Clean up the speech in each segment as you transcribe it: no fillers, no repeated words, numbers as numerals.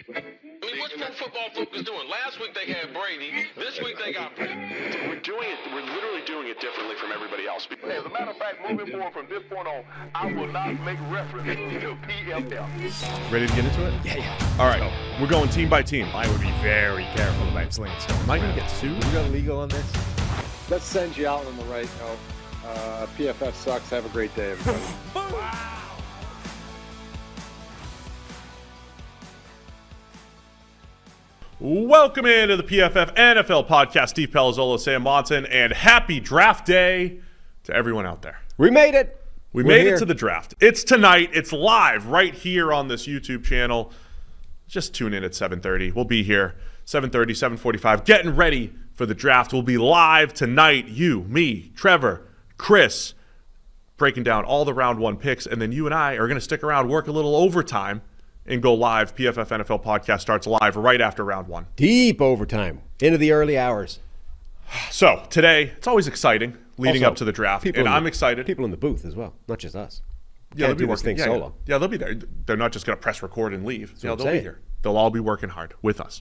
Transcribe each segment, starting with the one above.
I mean, what's Pro Football Focus doing? Last week they had Brady. This week they got Brady. We're literally doing it differently from everybody else. Hey, as a matter of fact, moving forward from this point on, I will not make reference to PFF. Ready to get into it? Yeah. All right, we're going team by team. I would be very careful about slinging stuff. Am I going to get sued? We got legal on this? Let's send you out on the right note. PFF sucks. Have a great day, everybody. Wow. Welcome into the PFF NFL podcast. Steve Palazzolo, Sam Monson, and happy draft day to everyone out there. We made it. We're made it to the draft. It's tonight. It's live right here on this YouTube channel. Just tune in at 7:30. We'll be here 7:30, 7:45, getting ready for the draft. We'll be live tonight. You, me, Trevor, Chris, breaking down all the round one picks, and then you and I are going to stick around, work a little overtime, and go live. PFF NFL podcast starts live right after round one. Deep overtime into the early hours. So today, it's always exciting leading Also, up to the draft, and I'm excited. People in the booth as well, not just us. Yeah, Can't do this thing solo. Yeah, they'll be there. They're not just going to press record and leave. That's what I'm They'll be saying. here. They'll all be working hard with us.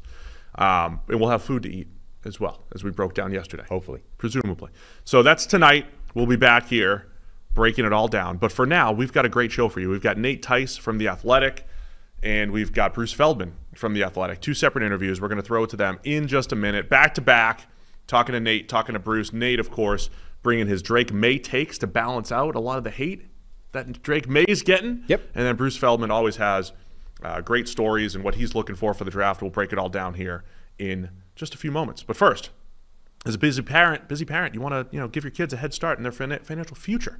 And we'll have food to eat as well, as we broke down yesterday. Hopefully. Presumably. So that's tonight. We'll be back here breaking it all down. But for now, we've got a great show for you. We've got Nate Tice from The Athletic, and we've got Bruce Feldman from The Athletic. Two separate interviews. We're going to throw it to them in just a minute. Back to back, talking to Nate, talking to Bruce. Nate, of course, bringing his Drake May takes to balance out a lot of the hate that Drake May's getting. Yep. And then Bruce Feldman always has great stories and what he's looking for the draft. We'll break it all down here in just a few moments. But first, as a busy parent, you want to give your kids a head start in their financial future.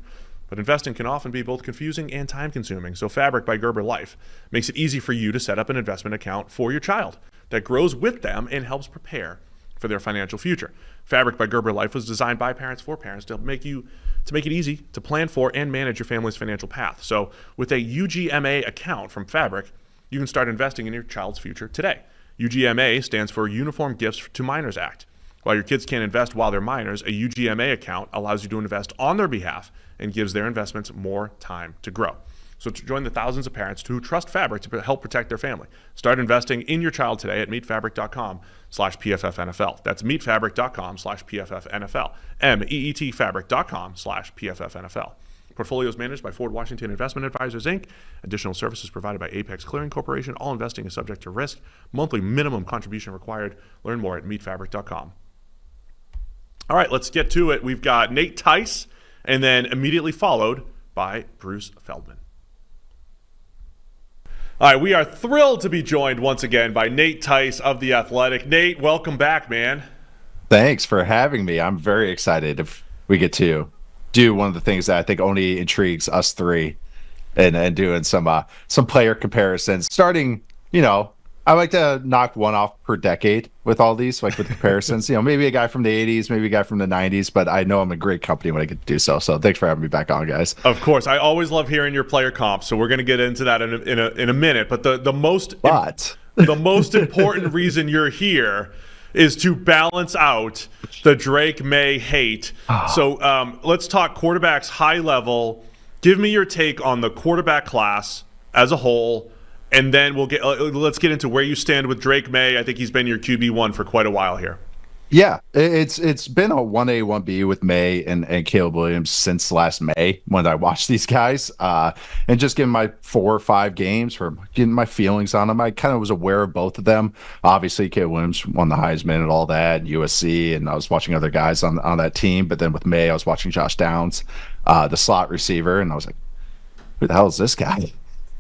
But investing can often be both confusing and time-consuming. So Fabric by Gerber Life makes it easy for you to set up an investment account for your child that grows with them and helps prepare for their financial future. Fabric by Gerber Life was designed by parents for parents to make it easy to plan for and manage your family's financial path. So with a UGMA account from Fabric, you can start investing in your child's future today. UGMA stands for Uniform Gifts to Minors Act. While your kids can't invest while they're minors, a UGMA account allows you to invest on their behalf and gives their investments more time to grow. So to join the thousands of parents who trust Fabric to help protect their family, start investing in your child today at meetfabric.com/PFFNFL. That's meetfabric.com/PFFNFL. meetfabric.com/PFFNFL. Portfolios managed by Ford Washington Investment Advisors, Inc. Additional services provided by Apex Clearing Corporation. All investing is subject to risk. Monthly minimum contribution required. Learn more at meetfabric.com. All right, let's get to it. We've got Nate Tice, and then immediately followed by Bruce Feldman. All right, we are thrilled to be joined once again by Nate Tice of The Athletic. Nate, welcome back, man. Thanks for having me. I'm very excited if we get to do one of the things that I think only intrigues us three and doing some player comparisons. Starting, I like to knock one off per decade with all these, like with comparisons. Maybe a guy from the 80s, maybe a guy from the 90s, but I know I'm in great company when I get to do so. So thanks for having me back on, guys. Of course. I always love hearing your player comps, so we're going to get into that in a minute. But the most important reason you're here is to balance out the Drake May hate. So let's talk quarterbacks high level. Give me your take on the quarterback class as a whole. And then let's get into where you stand with Drake May. I think he's been your QB1 for quite a while here. Yeah, it's been a 1A, 1B with May and Caleb Williams since last May when I watched these guys. And just getting my 4 or 5 games for getting my feelings on them. I kind of was aware of both of them. Obviously, Caleb Williams won the Heisman and all that, USC, and I was watching other guys on that team. But then with May, I was watching Josh Downs, the slot receiver, and I was like, who the hell is this guy?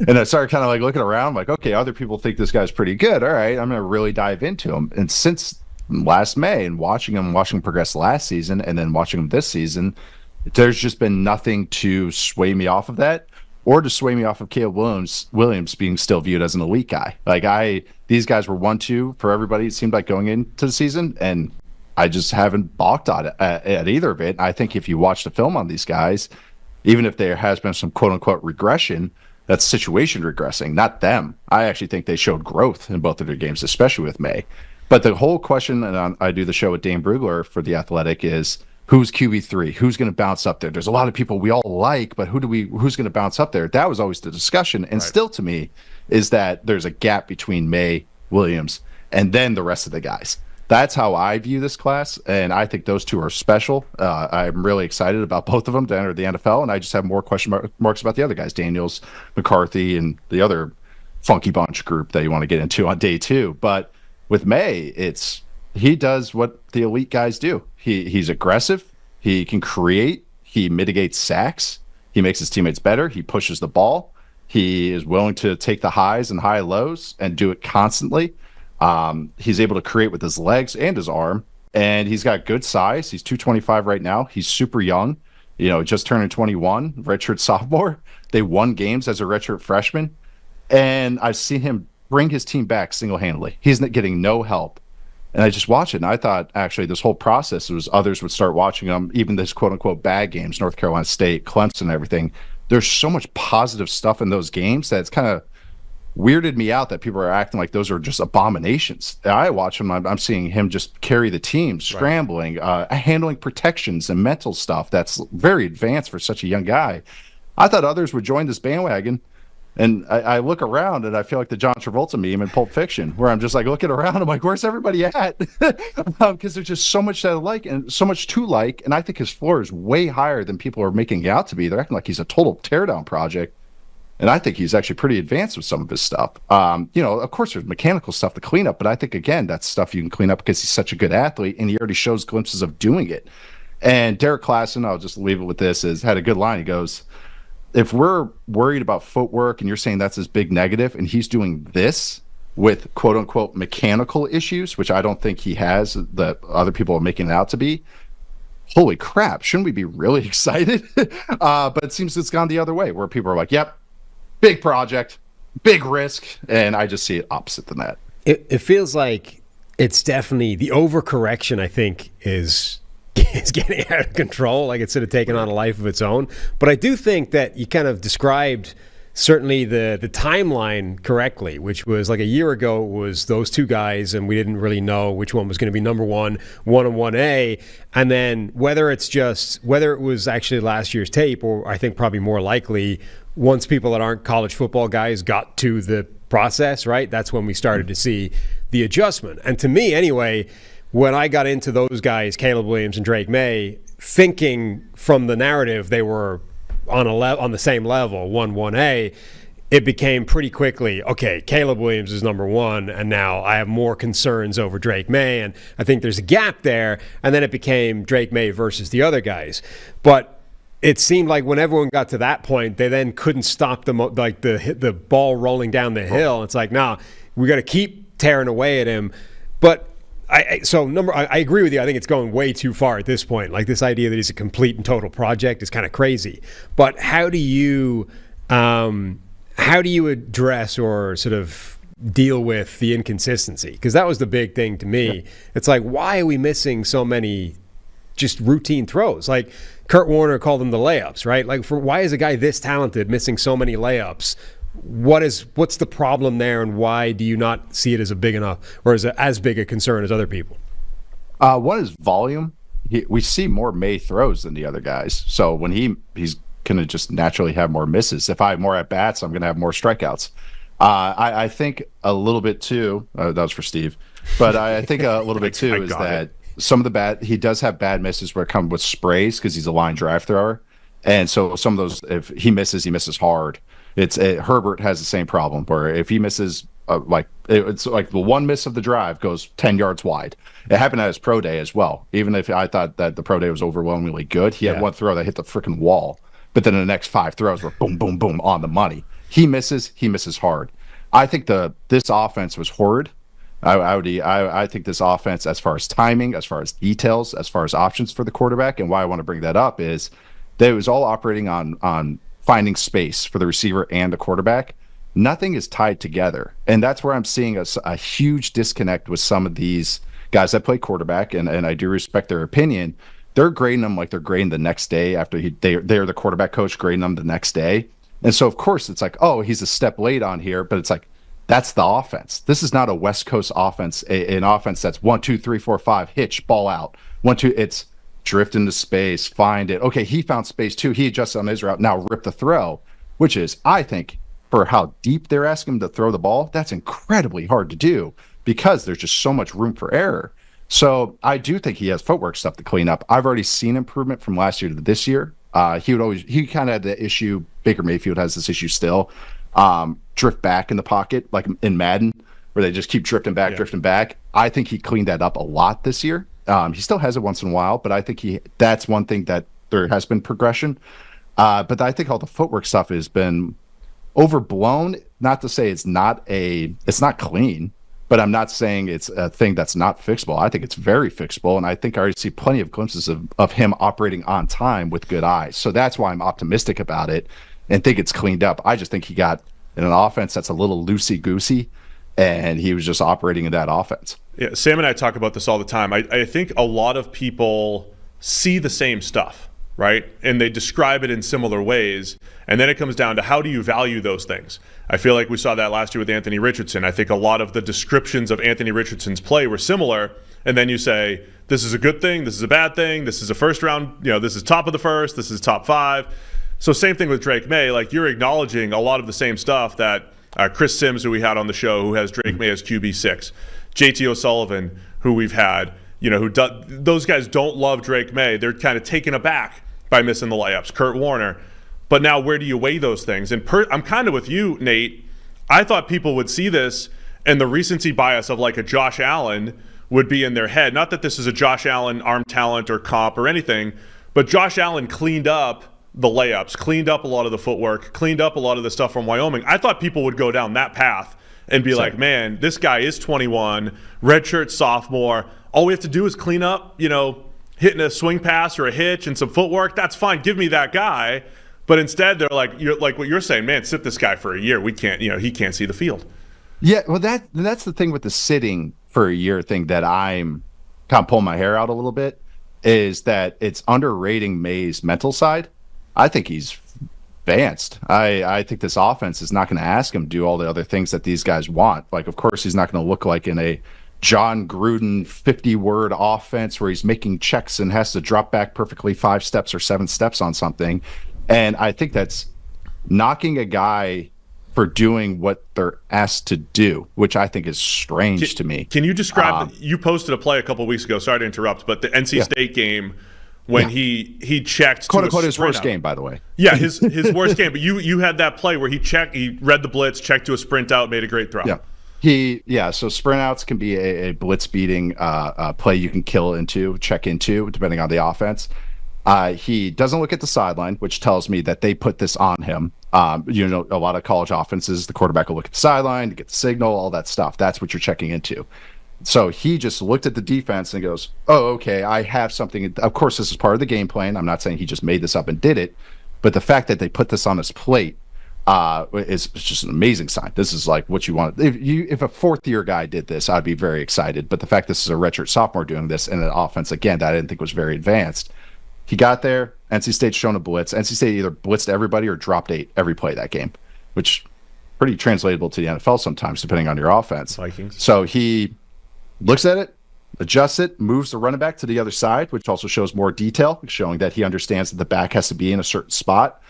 And I started kind of like looking around, like, okay, other people think this guy's pretty good. All right, I'm going to really dive into him. And since last May and watching him progress last season and then watching him this season, there's just been nothing to sway me off of that or to sway me off of Caleb Williams being still viewed as an elite guy. These guys were 1-2 for everybody, it seemed like, going into the season, and I just haven't balked on it at either of it. I think if you watch the film on these guys, even if there has been some quote-unquote regression, that's situation regressing, not them. I actually think they showed growth in both of their games, especially with May. But the whole question, and I do the show with Dane Brugler for The Athletic, is who's QB3, who's going to bounce up there. There's a lot of people we all like, but who's going to bounce up there? That was always the discussion. And still to me is that there's a gap between May, Williams, and then the rest of the guys. That's how I view this class, and I think those two are special. I'm really excited about both of them to enter the NFL, and I just have more question marks about the other guys, Daniels, McCarthy, and the other funky bunch group that you want to get into on day 2. But with May, he does what the elite guys do. He's aggressive. He can create. He mitigates sacks. He makes his teammates better. He pushes the ball. He is willing to take the highs and high lows and do it constantly. He's able to create with his legs and his arm, and he's got good size. He's 225 right now. He's super young, just turning 21, redshirt sophomore. They won games as a redshirt freshman, and I've seen him bring his team back single-handedly. He's getting no help, and I just watch it, and I thought actually this whole process was others would start watching him, even this quote-unquote bad games, North Carolina State, Clemson, and everything. There's so much positive stuff in those games that it's kind of weirded me out that people are acting like those are just abominations. I watch him, I'm seeing him just carry the team, scrambling, handling protections and mental stuff that's very advanced for such a young guy. I thought others would join this bandwagon, and I look around and I feel like the John Travolta meme in Pulp Fiction, where I'm just like looking around, I'm like, where's everybody at? Because there's just so much that I like and so much to like, and I think his floor is way higher than people are making it out to be. They're acting like he's a total teardown project. And I think he's actually pretty advanced with some of his stuff. Of course, there's mechanical stuff to clean up, but I think, again, that's stuff you can clean up because he's such a good athlete, and he already shows glimpses of doing it. And Derek Klassen, I'll just leave it with this, had a good line. He goes, if we're worried about footwork and you're saying that's his big negative, and he's doing this with quote-unquote mechanical issues, which I don't think he has, that other people are making it out to be, holy crap, shouldn't we be really excited? But it seems it's gone the other way, where people are like, yep, big project, big risk, and I just see it opposite than that. It feels like it's definitely the overcorrection, I think, is getting out of control, like it's sort of taking on a life of its own. But I do think that you kind of described certainly the timeline correctly, which was like a year ago, it was those two guys, and we didn't really know which one was going to be number one and 1A. And then whether it was actually last year's tape, or I think probably more likely once people that aren't college football guys got to the process, right? That's when we started to see the adjustment. And to me, anyway, when I got into those guys, Caleb Williams and Drake May, thinking from the narrative they were on the same level, 1A, it became pretty quickly, okay, Caleb Williams is number one, and now I have more concerns over Drake May, and I think there's a gap there. And then it became Drake May versus the other guys. But it seemed like when everyone got to that point, they then couldn't stop the ball rolling down the hill. It's like, nah, we got to keep tearing away at him. But I agree with you. I think it's going way too far at this point. Like, this idea that he's a complete and total project is kind of crazy. But how do you address or sort of deal with the inconsistency? Because that was the big thing to me. Yeah. It's like, why are we missing so many just routine throws? Like Kurt Warner called them the layups, right? Like, why is a guy this talented missing so many layups? What's the problem there, and why do you not see it as a big enough or as big a concern as other people? One is volume. We see more May throws than the other guys. So when he's going to just naturally have more misses. If I have more at bats, I'm going to have more strikeouts. I think a little bit too. That was for Steve, but I think a little bit too is that some of the he does have bad misses where it comes with sprays because he's a line drive thrower, and so some of those, if he misses hard. Herbert has the same problem where if he misses, it's like the one miss of the drive goes 10 yards wide. It happened at his pro day as well. Even if I thought that the pro day was overwhelmingly good, he had one throw that hit the freaking wall. But then the next 5 throws were boom, boom, boom on the money. He misses hard. I think this offense was horrid. I think this offense, as far as timing, as far as details, as far as options for the quarterback, and why I want to bring that up is that it was all operating on finding space for the receiver and the quarterback. Nothing is tied together. And that's where I'm seeing a huge disconnect with some of these guys that play quarterback, and I do respect their opinion. They're grading them like they're grading the next day after they're the quarterback coach grading them the next day. And so, of course, it's like, oh, he's a step late on here, but it's like, that's the offense. This is not a West Coast offense, an offense that's 1, 2, 3, 4, 5, hitch, ball out. 1, 2, it's drift into space, find it. Okay, he found space too. He adjusted on his route. Now rip the throw, which is, I think, for how deep they're asking him to throw the ball, that's incredibly hard to do because there's just so much room for error. So I do think he has footwork stuff to clean up. I've already seen improvement from last year to this year. He kind of had the issue, Baker Mayfield has this issue still, drift back in the pocket, like in Madden, where they just keep drifting back. I think he cleaned that up a lot this year. He still has it once in a while, but I think that's one thing that there has been progression. But I think all the footwork stuff has been overblown. Not to say it's not clean, but I'm not saying it's a thing that's not fixable. I think it's very fixable, and I think I already see plenty of glimpses of him operating on time with good eyes. So that's why I'm optimistic about it and think it's cleaned up. I just think he got in an offense that's a little loosey-goosey, and he was just operating in that offense. Yeah, Sam and I talk about this all the time. I think a lot of people see the same stuff, right? And they describe it in similar ways. And then it comes down to how do you value those things? I feel like we saw that last year with Anthony Richardson. I think a lot of the descriptions of Anthony Richardson's play were similar. And then you say, this is a good thing, this is a bad thing, this is a first round, this is top of the first, this is top 5. So same thing with Drake May. Like, you're acknowledging a lot of the same stuff that Chris Sims, who we had on the show, who has Drake May as QB6, JT O'Sullivan, who we've had, those guys don't love Drake May. They're kind of taken aback by missing the layups. Kurt Warner. But now where do you weigh those things? And I'm kind of with you, Nate. I thought people would see this and the recency bias of like a Josh Allen would be in their head. Not that this is a Josh Allen arm talent or comp or anything, but Josh Allen cleaned up the layups, cleaned up a lot of the footwork, cleaned up a lot of the stuff from Wyoming. I thought people would go down that path and be like, man, this guy is 21, redshirt sophomore. All we have to do is clean up, hitting a swing pass or a hitch and some footwork. That's fine. Give me that guy. But instead, they're like, like what you're saying, man, sit this guy for a year. We can't, he can't see the field. Yeah, well, that's the thing with the sitting for a year thing that I'm kind of pulling my hair out a little bit, is that it's underrating May's mental side. I think he's advanced. I think this offense is not going to ask him to do all the other things that these guys want. Like, of course, he's not going to look like in a John Gruden 50-word offense where he's making checks and has to drop back perfectly 5 steps or 7 steps on something. And I think that's knocking a guy for doing what they're asked to do, which I think is strange to me. Can you describe, you posted a play a couple of weeks ago, sorry to interrupt, but the NC State game when he checked quote unquote his worst game, by the way. Yeah, his worst game. But you had that play where he read the blitz, checked to a sprint out, made a great throw. So sprint outs can be a blitz beating play you can check into, depending on the offense. He doesn't look at the sideline, which tells me that they put this on him. A lot of college offenses, the quarterback will look at the sideline to get the signal, all that stuff. That's what you're checking into. So he just looked at the defense and goes, oh, okay, I have something. Of course, this is part of the game plan. I'm not saying he just made this up and did it, but the fact that they put this on his plate is just an amazing sign. This is like what you want. If a 4th-year guy did this, I'd be very excited. But the fact this is a redshirt sophomore doing this in an offense, again, that I didn't think was very advanced. He got there. NC State's shown a blitz. NC State either blitzed everybody or dropped 8 every play that game, which pretty translatable to the NFL sometimes, depending on your offense. Vikings. So he looks at it, adjusts it, moves the running back to the other side, which also shows more detail, showing that he understands that the back has to be in a certain spot.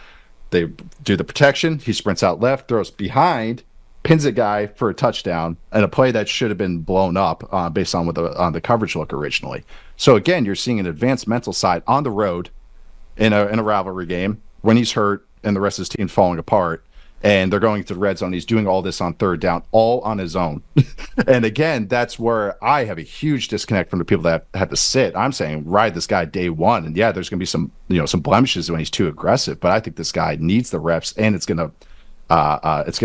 They do the protection. He sprints out left, throws behind, pins a guy for a touchdown, and a play that should have been blown up based on on the coverage look originally. So again, you're seeing an advanced mental side on the road in a rivalry game when he's hurt and the rest of his team falling apart, and they're going to the red zone. He's doing all this on 3rd down, all on his own. And again, that's where I have a huge disconnect from the people that had to sit. I'm saying ride this guy day one, and yeah, there's going to be some blemishes when he's too aggressive, but I think this guy needs the reps, and it's going to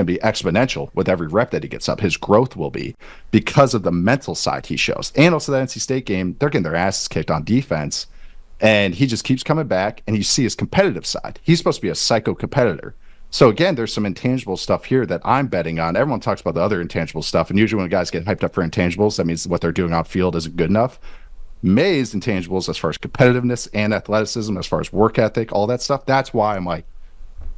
be exponential with every rep that he gets up. His growth will be because of the mental side he shows. And also that NC State game, they're getting their asses kicked on defense, and he just keeps coming back, and you see his competitive side. He's supposed to be a psycho competitor. So again, there's some intangible stuff here that I'm betting on. Everyone talks about the other intangible stuff, and usually when guys get hyped up for intangibles, that means what they're doing on field isn't good enough. May's intangibles, as far as competitiveness and athleticism, as far as work ethic, all that stuff, that's why I'm like,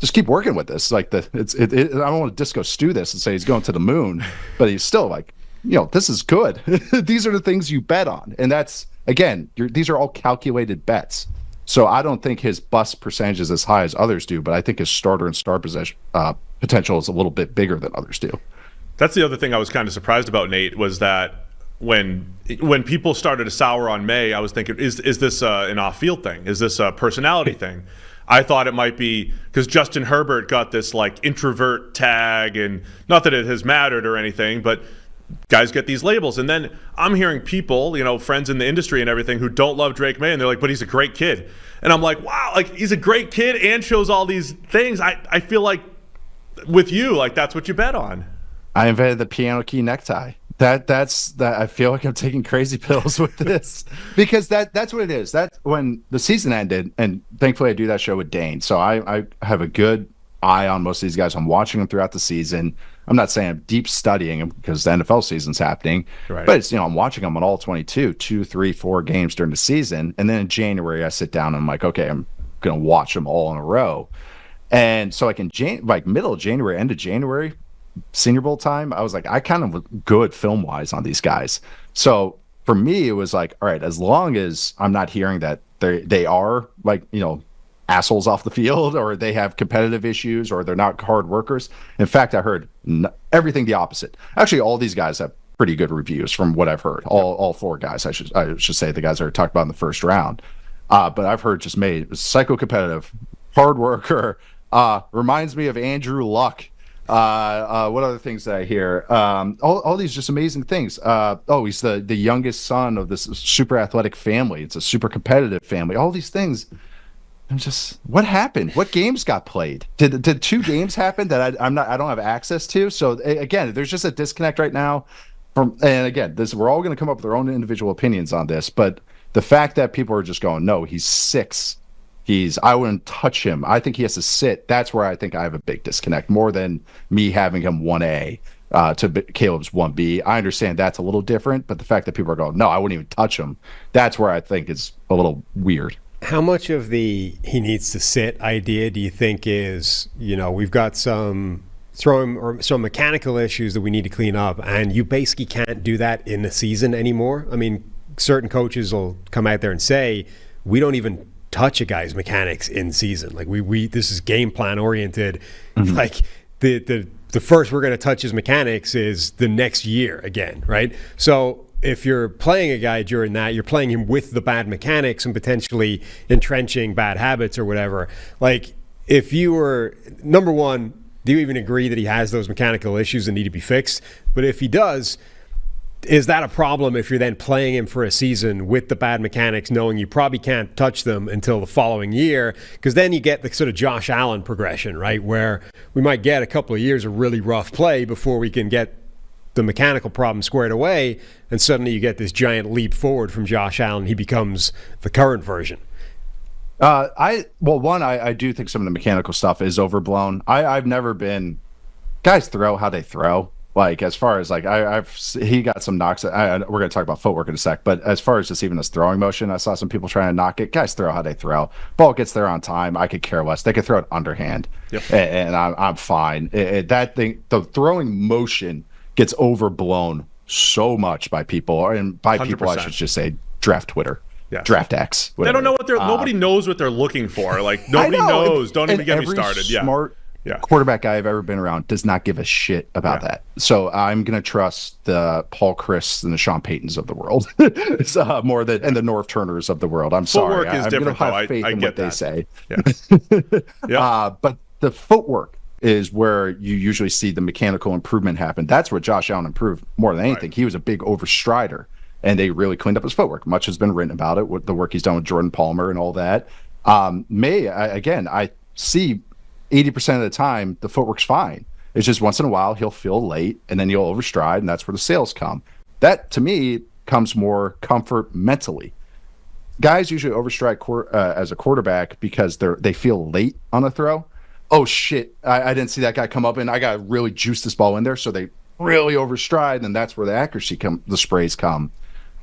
just keep working with this. Like I don't want to disco stew this and say he's going to the moon, but he's still like this is good. These are the things you bet on. And that's, again, these are all calculated bets. So I don't think his bust percentage is as high as others do, but I think his starter and star potential is a little bit bigger than others do. That's the other thing I was kind of surprised about, Nate, was that when people started to sour on May, I was thinking, is this an off-field thing? Is this a personality thing? I thought it might be because Justin Herbert got this like introvert tag, and not that it has mattered or anything, but guys get these labels. And then I'm hearing people, friends in the industry and everything, who don't love Drake May, and they're like, but he's a great kid. And I'm like, wow, like he's a great kid and shows all these things. I feel like with you, like that's what you bet on. I invented the piano key necktie. That's I feel like I'm taking crazy pills with this because that's what it is. That's when the season ended, and thankfully I do that show with Dane, so I have a good eye on most of these guys. I'm watching them throughout the season. I'm not saying I'm deep studying them because the NFL season's happening, right. But it's I'm watching them on all 22, 2, 3, 4 games during the season, and then in January I sit down and I'm like, okay, I'm gonna watch them all in a row. And so like in middle of January, end of January, Senior Bowl time, I was like, I kind of was good film wise on these guys. So for me, it was like, all right, as long as I'm not hearing that they are like, assholes off the field, or they have competitive issues, or they're not hard workers. In fact, I heard everything the opposite. Actually, all these guys have pretty good reviews from what I've heard. All 4 guys, I should say, the guys that are talked about in the first round. But I've heard just psycho-competitive, hard worker, reminds me of Andrew Luck. What other things did I hear? All these just amazing things. He's the youngest son of this super athletic family. It's a super competitive family. All these things. I'm just, what happened? What games got played? Did 2 games happen that I don't have access to? So again, there's just a disconnect right now. And again, we're all going to come up with our own individual opinions on this, but the fact that people are just going, no, he's 6. I wouldn't touch him. I think he has to sit. That's where I think I have a big disconnect, more than me having him 1A to Caleb's 1B. I understand that's a little different, but the fact that people are going, no, I wouldn't even touch him, that's where I think is a little weird. How much of the he needs to sit idea do you think is, we've got some mechanical issues that we need to clean up, and you basically can't do that in the season anymore? I mean, certain coaches will come out there and say, we don't even touch a guy's mechanics in season. Like we this is game plan oriented. Mm-hmm. Like the first we're going to touch his mechanics is the next year again, right? So if you're playing a guy during that, you're playing him with the bad mechanics and potentially entrenching bad habits or whatever. Like if you were, number one, do you even agree that he has those mechanical issues that need to be fixed? But if he does, is that a problem if you're then playing him for a season with the bad mechanics, knowing you probably can't touch them until the following year? Because then you get the sort of Josh Allen progression, right? Where we might get a couple of years of really rough play before we can get the mechanical problem squared away, and suddenly you get this giant leap forward from Josh Allen. He becomes the current version. I do think some of the mechanical stuff is overblown. I've never been, guys throw how they throw. Like as far as like he got some knocks. We're going to talk about footwork in a sec, but as far as just even his throwing motion, I saw some people trying to knock it. Guys throw how they throw. Ball gets there on time. I could care less. They could throw it underhand, and I'm fine. That thing, the throwing motion gets overblown so much by people, and by 100%. People I should just say draft Twitter. Yeah. Draft X. Whatever. They don't know what nobody knows what they're looking for. Like nobody knows. Don't even get me started. Smart quarterback guy I've ever been around does not give a shit about that. So I'm gonna trust the Paul Chris and the Sean Paytons of the world more than and the North Turners of the world. I'm sorry. Footwork is different. I have faith in what they say. Yeah. But the footwork is where you usually see the mechanical improvement happen. That's where Josh Allen improved more than anything. Right. He was a big overstrider, and they really cleaned up his footwork. Much has been written about it, with the work he's done with Jordan Palmer and all that. I see 80% of the time the footwork's fine. It's just once in a while he'll feel late, and then he'll overstride, and that's where the sales come. That, to me, comes more comfort mentally. Guys usually overstride as a quarterback because they feel late on a throw. Oh shit, I didn't see that guy come up, and I got to really juice this ball in there, so they really overstride, and that's where the accuracy the sprays come.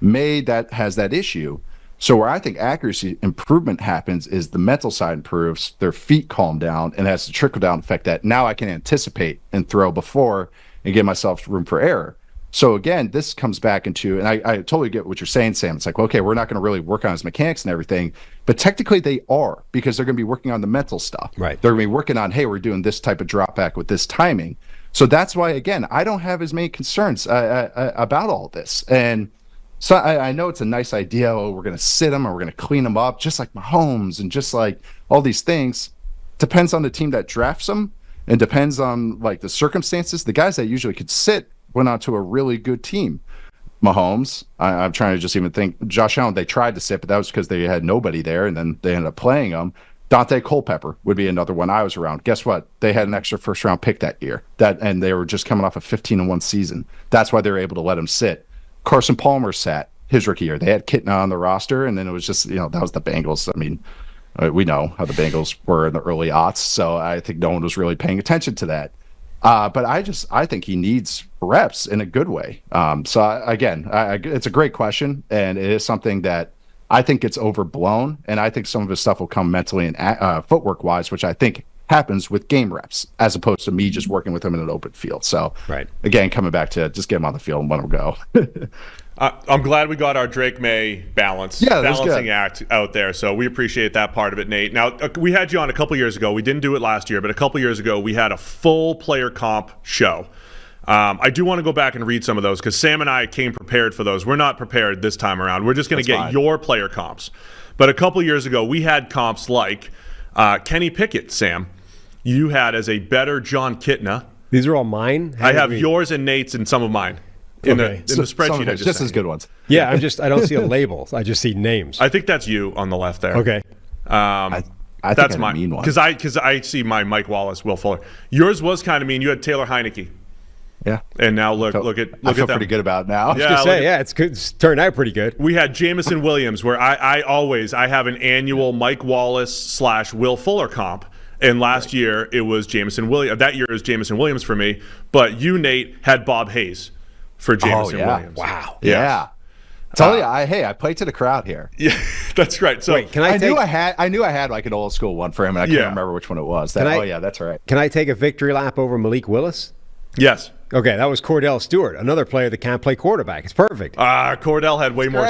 May that has that issue. So where I think accuracy improvement happens is the mental side improves, their feet calm down, and it has the trickle down effect that now I can anticipate and throw before and give myself room for error. So again, this comes back into, and I totally get what you're saying, Sam. It's like, okay, we're not going to really work on his mechanics and everything, but technically they are, because they're going to be working on the mental stuff. Right. They're going to be working on, hey, we're doing this type of drop back with this timing. So that's why, again, I don't have as many concerns about all this. And so I know it's a nice idea. Oh, we're going to sit them and we're going to clean them up, just like Mahomes and just like all these things. Depends on the team that drafts them, and depends on like the circumstances. The guys that usually could sit went on to a really good team. Mahomes, I'm trying to just even think. Josh Allen, they tried to sit, but that was because they had nobody there, and then they ended up playing him. Dante Culpepper would be another one I was around. Guess what? They had an extra first-round pick that year, and they were just coming off a 15-1 season. That's why they were able to let him sit. Carson Palmer sat his rookie year. They had Kitna on the roster, and then it was just, that was the Bengals. I mean, we know how the Bengals were in the early aughts, so I think no one was really paying attention to that. But I think he needs reps in a good way. It's a great question, and it is something that I think gets overblown, and I think some of his stuff will come mentally and footwork wise, which I think happens with game reps as opposed to me just working with him in an open field. So, right. Again, coming back to just get him on the field and let him go. I'm glad we got our Drake May balancing act out there. So we appreciate that part of it, Nate. Now, we had you on a couple years ago. We didn't do it last year, but a couple years ago, we had a full player comp show. I do want to go back and read some of those because Sam and I came prepared for those. We're not prepared this time around. We're just going to get your player comps. But a couple years ago, we had comps like Kenny Pickett, Sam. You had as a better John Kitna. These are all mine? I have yours and Nate's and some of mine. In the spreadsheet, I just as good ones. Yeah, I don't see a label. I just see names. I think that's you on the left there. Okay. I think that's my mean one. Because I see my Mike Wallace, Will Fuller. Yours was kind of mean. You had Taylor Heineke. Yeah. And now look at I feel them. pretty good about it now. Yeah, it's good. It's turned out pretty good. We had Jamison Williams, where I have an annual Mike Wallace / Will Fuller comp. And last year it was Jamison Williams. That year it was Jamison Williams for me. But you, Nate, had Bob Hayes for Jamison Williams. Wow. Yeah. Tell you, I played to the crowd here. Yeah, that's right. So wait, I knew I had like an old school one for him, and I can't remember which one it was. That's right. Can I take a victory lap over Malik Willis? Yes. Okay, that was Cordell Stewart, another player that can't play quarterback. It's perfect. Cordell had way more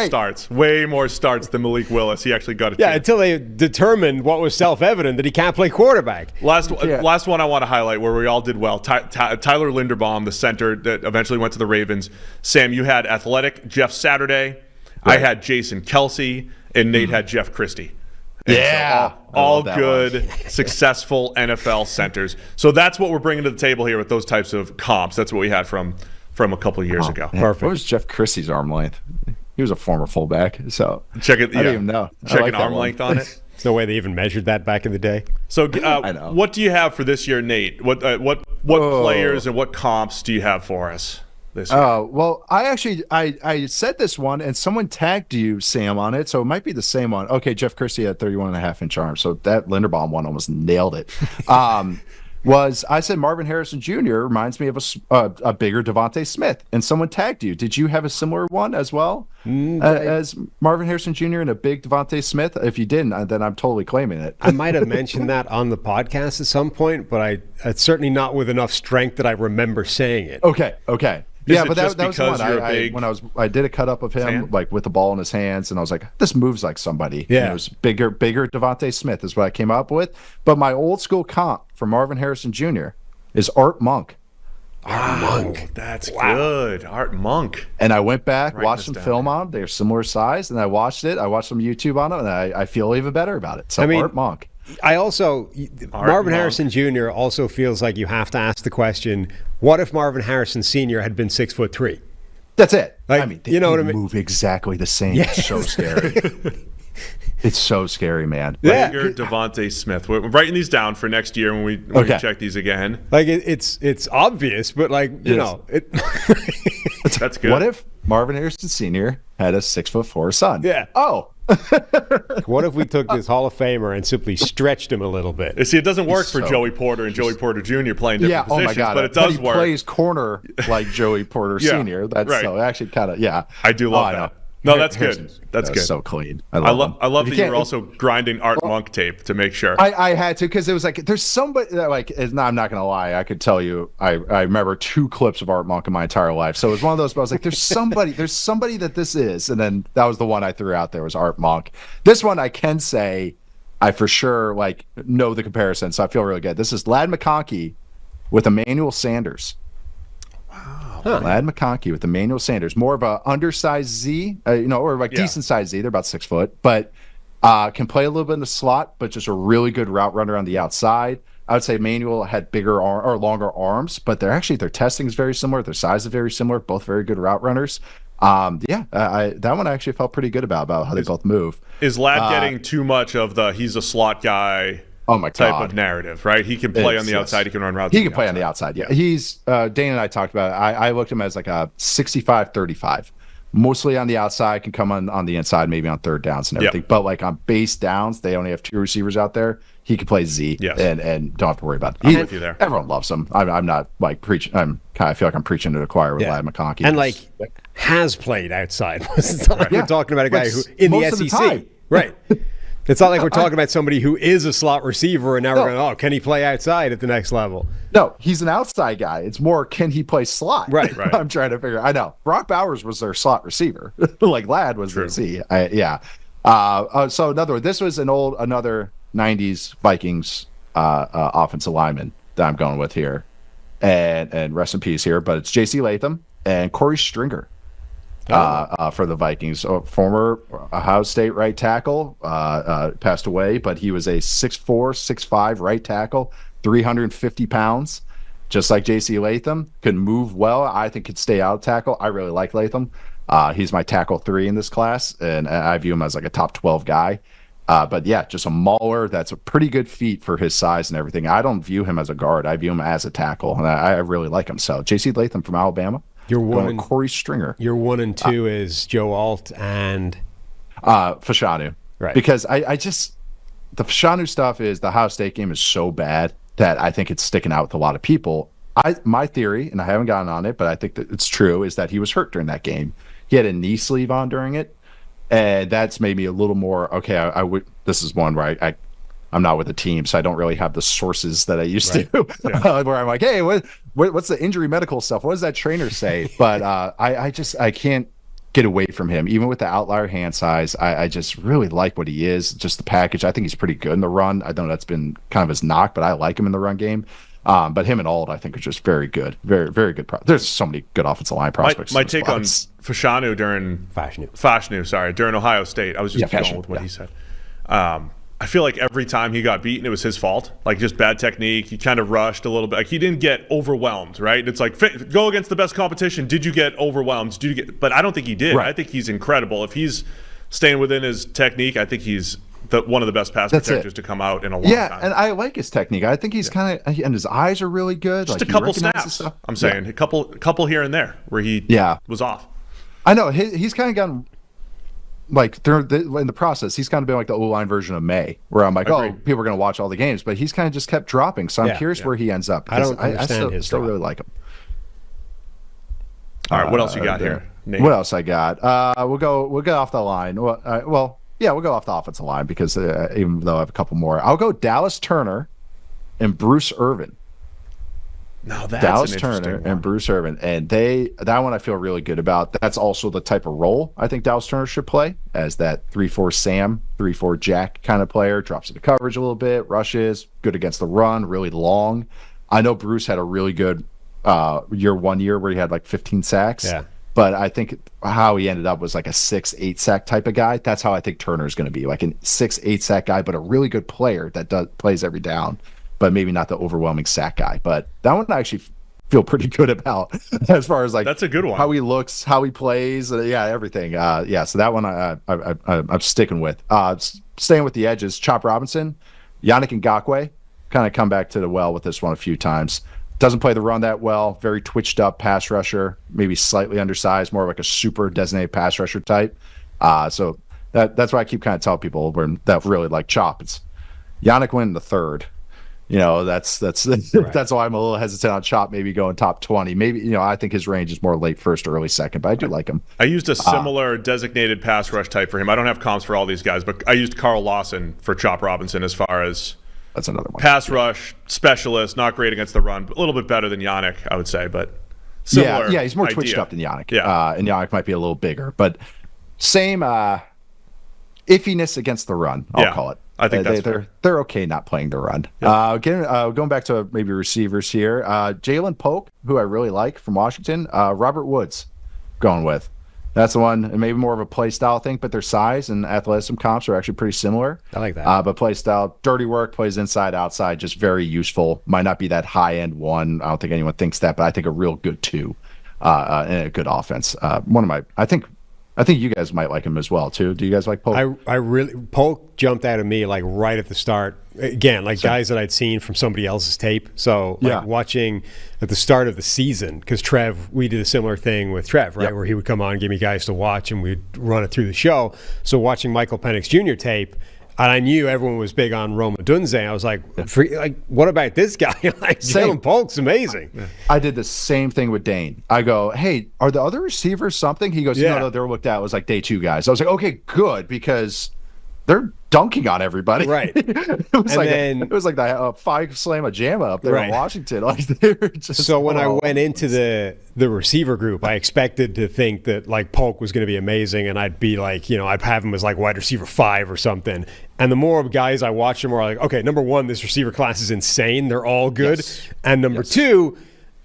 starts than Malik Willis. He actually got a chance. Until they determined what was self-evident, that he can't play quarterback. Last one I want to highlight where we all did well. Tyler Linderbaum, the center that eventually went to the Ravens. Sam, you had athletic Jeff Saturday. Right. I had Jason Kelsey, and Nate had Jeff Christie. And so all good, successful NFL centers. So that's what we're bringing to the table here with those types of comps. That's what we had from a couple of years ago. Man. Perfect. What was Jeff Christie's arm length? He was a former fullback, so check it. I didn't even know. Check an arm length on it. There's no way they even measured that back in the day. So, what do you have for this year, Nate? What players and what comps do you have for us? Well, I said this one, and someone tagged you, Sam, on it, so it might be the same one. Okay, Jeff Christie had 31.5-inch arms, so that Linderbaum one almost nailed it. I said Marvin Harrison Jr. reminds me of a bigger Devontae Smith, and someone tagged you. Did you have a similar one as well as Marvin Harrison Jr. and a big Devontae Smith? If you didn't, then I'm totally claiming it. I might have mentioned that on the podcast at some point, but it's certainly not with enough strength that I remember saying it. Okay. But that was the one I did a cut up of him fan? Like with the ball in his hands, and I was like, this moves like somebody. Yeah, and it was bigger Devontae Smith is what I came up with. But my old school comp for Marvin Harrison Jr. is Art Monk. Art Monk, that's good. Art Monk. And I went back, watched some film on him. They're similar size, and I watched it. I watched some YouTube on it, and I feel even better about it. So Art Monk. Marvin Harrison Jr. also feels like you have to ask the question, what if Marvin Harrison Sr. had been 6'3"? That's it. Like, they move exactly the same. Yeah. It's so scary. It's so scary, man. Bigger Devontae Smith. We're writing these down for next year when we check these again. Like it's obvious, but that's good. What if Marvin Harrison Sr. had a 6'4" son? Yeah. Oh. What if we took this Hall of Famer and simply stretched him a little bit? See, it doesn't work for Joey Porter and Joey Porter Jr. playing different positions, oh my God. but it does work. He plays corner like Joey Porter Sr. That's right. So actually kind of, I do love that. No, that's Harrison, good. That's that was good. So clean. I love that you were also grinding Art Monk tape to make sure. I had to, because it was like, there's somebody that I'm not gonna lie, I could tell you I remember 2 clips of Art Monk in my entire life. So it was one of those, but I was like, there's somebody that this is, and then that was the one I threw out there, was Art Monk. This one I can say I for sure know the comparison, so I feel really good. This is Ladd McConkey with Emmanuel Sanders. Ladd McConkey with Emmanuel Sanders, more of a undersized Z, or decent sized Z. They're about 6 foot, but can play a little bit in the slot, but just a really good route runner on the outside. I would say Emmanuel had bigger or longer arms, but their testing is very similar. Their size is very similar. Both very good route runners. That one I actually felt pretty good about how they both move. Is Ladd getting too much of the he's a slot guy? Oh my type God. of narrative, right? He can play on the outside. He can run routes. He can play on the outside. Yeah, he's Dane and I talked about it. I looked at him as like a 65-35, mostly on the outside. Can come on the inside, maybe on third downs and everything. But like on base downs, they only have 2 receivers out there. He can play Z, and don't have to worry about it. I'm with you there. Everyone loves him. I'm not like preaching. I feel like I'm preaching to the choir with Ladd McConkey, and has played outside. It's not like we're talking about a guy who in the SEC, right? It's not like we're talking about somebody who is a slot receiver, and now we're going, can he play outside at the next level? No, he's an outside guy. It's more, can he play slot? Right. I'm trying to figure. I know Brock Bowers was their slot receiver, like Ladd was their Z. So this was another '90s Vikings offensive lineman that I'm going with here, and rest in peace here. But it's J.C. Latham and Corey Stringer. For the Vikings, former Ohio State right tackle, passed away, but he was a 6'4", 6'5" right tackle, 350 pounds, just like J.C. Latham. Could move well. I think could stay out tackle. I really like Latham. He's my tackle 3 in this class, and I view him as like a top 12 guy. But yeah, just a mauler. That's a pretty good feat for his size and everything. I don't view him as a guard. I view him as a tackle, and I really like him. So J.C. Latham from Alabama. Your one and Corey Stringer. Your 1 and 2 is Joe Alt and Fashanu. Right. Because I just the Fashanu stuff is the Ohio State game is so bad that I think it's sticking out with a lot of people. My theory, and I haven't gotten on it, but I think that it's true, is that he was hurt during that game. He had a knee sleeve on during it, and that's made me a little more okay. I would. This is one where I'm not with the team, so I don't really have the sources that I used to. Where I'm like, hey, what's the injury medical stuff? What does that trainer say? But I can't get away from him, even with the outlier hand size. I just really like what he is. Just the package. I think he's pretty good in the run. I know that's been kind of his knock, but I like him in the run game. But him and Ald, I think, are just very good, very very good. There's so many good offensive line prospects. My take on Fashanu during Ohio State. I was just going with what he said. I feel like every time he got beaten, it was his fault. Like just bad technique. He kind of rushed a little bit. Like he didn't get overwhelmed, right? It's like go against the best competition. Did you get overwhelmed? But I don't think he did. Right. I think he's incredible. If he's staying within his technique, I think he's one of the best pass protectors to come out in a long time. Yeah, and I like his technique. I think he's kind of, and his eyes are really good. Just a couple snaps. I'm saying a couple here and there where he was off. I know he's kind of gotten. Like in the process, he's kind of been like the O-line version of May, where I'm like, people are going to watch all the games, but he's kind of just kept dropping. So I'm curious where he ends up. I don't understand his still really like him. All right, what else you got here, Nate? What else I got? We'll go off the line. We'll go off the offensive line because even though I have a couple more, I'll go Dallas Turner and Bruce Irvin. No, that's Dallas Turner and Bruce Irvin, and that one I feel really good about. That's also the type of role I think Dallas Turner should play as that 3-4 Sam, 3-4 Jack kind of player. Drops into coverage a little bit, rushes, good against the run, really long. I know Bruce had a really good one year where he had like 15 sacks. Yeah. But I think how he ended up was like a 6-8 sack type of guy. That's how I think Turner is going to be, like a 6-8 sack guy, but a really good player that plays every down. But maybe not the overwhelming sack guy. But that one I actually feel pretty good about as far as like that's a good one. How he looks, how he plays, everything. So that one I'm sticking with. Staying with the edges, Chop Robinson, Yannick Ngakoue, kind of come back to the well with this one a few times. Doesn't play the run that well. Very twitched up pass rusher, maybe slightly undersized, more like a super designated pass rusher type. So that's why I keep kind of telling people that really like Chop. It's Yannick went in the third. That's that's why I'm a little hesitant on Chop maybe going top 20. Maybe, I think his range is more late first or early second, but I do like him. I used a similar designated pass rush type for him. I don't have comps for all these guys, but I used Carl Lawson for Chop Robinson as far as that's another one. Pass rush specialist, not great against the run, but a little bit better than Yannick, I would say, but similar. Yeah, he's more idea. twitched up than Yannick. Yeah. And Yannick might be a little bigger, but same iffiness against the run, I'll call it. I think they're okay not playing the run. Yeah. Going back to maybe receivers here, Jalen Polk, who I really like from Washington, Robert Woods going with. That's the one, and maybe more of a play style thing, but their size and athleticism comps are actually pretty similar. I like that. But play style, dirty work, plays inside, outside, just very useful. Might not be that high end one. I don't think anyone thinks that, but I think a real good two and a good offense. I think you guys might like him as well too. Do you guys like Polk? Polk jumped out of me like right at the start. Again, like guys that I'd seen from somebody else's tape. So watching at the start of the season, because we did a similar thing with Trev, right? Where he would come on and give me guys to watch and we'd run it through the show. So watching Michael Penix Jr. tape, and I knew everyone was big on Roma Dunze. I was like, what about this guy? Like, Jalen Polk's amazing. Yeah. I did the same thing with Dane. I go, hey, are the other receivers something? He goes, no, they're looked at. It was like day two guys. I was like, okay, good, because they're dunking on everybody. Right. it was like the five slam a jamma up there in Washington. Like they were just. So when I went into the receiver group, I expected to think that like Polk was going to be amazing, and I'd be like, I'd have him as like wide receiver 5 or something. And the more guys I watch, the more like, okay, number one, this receiver class is insane. They're all good. Yes. And number two,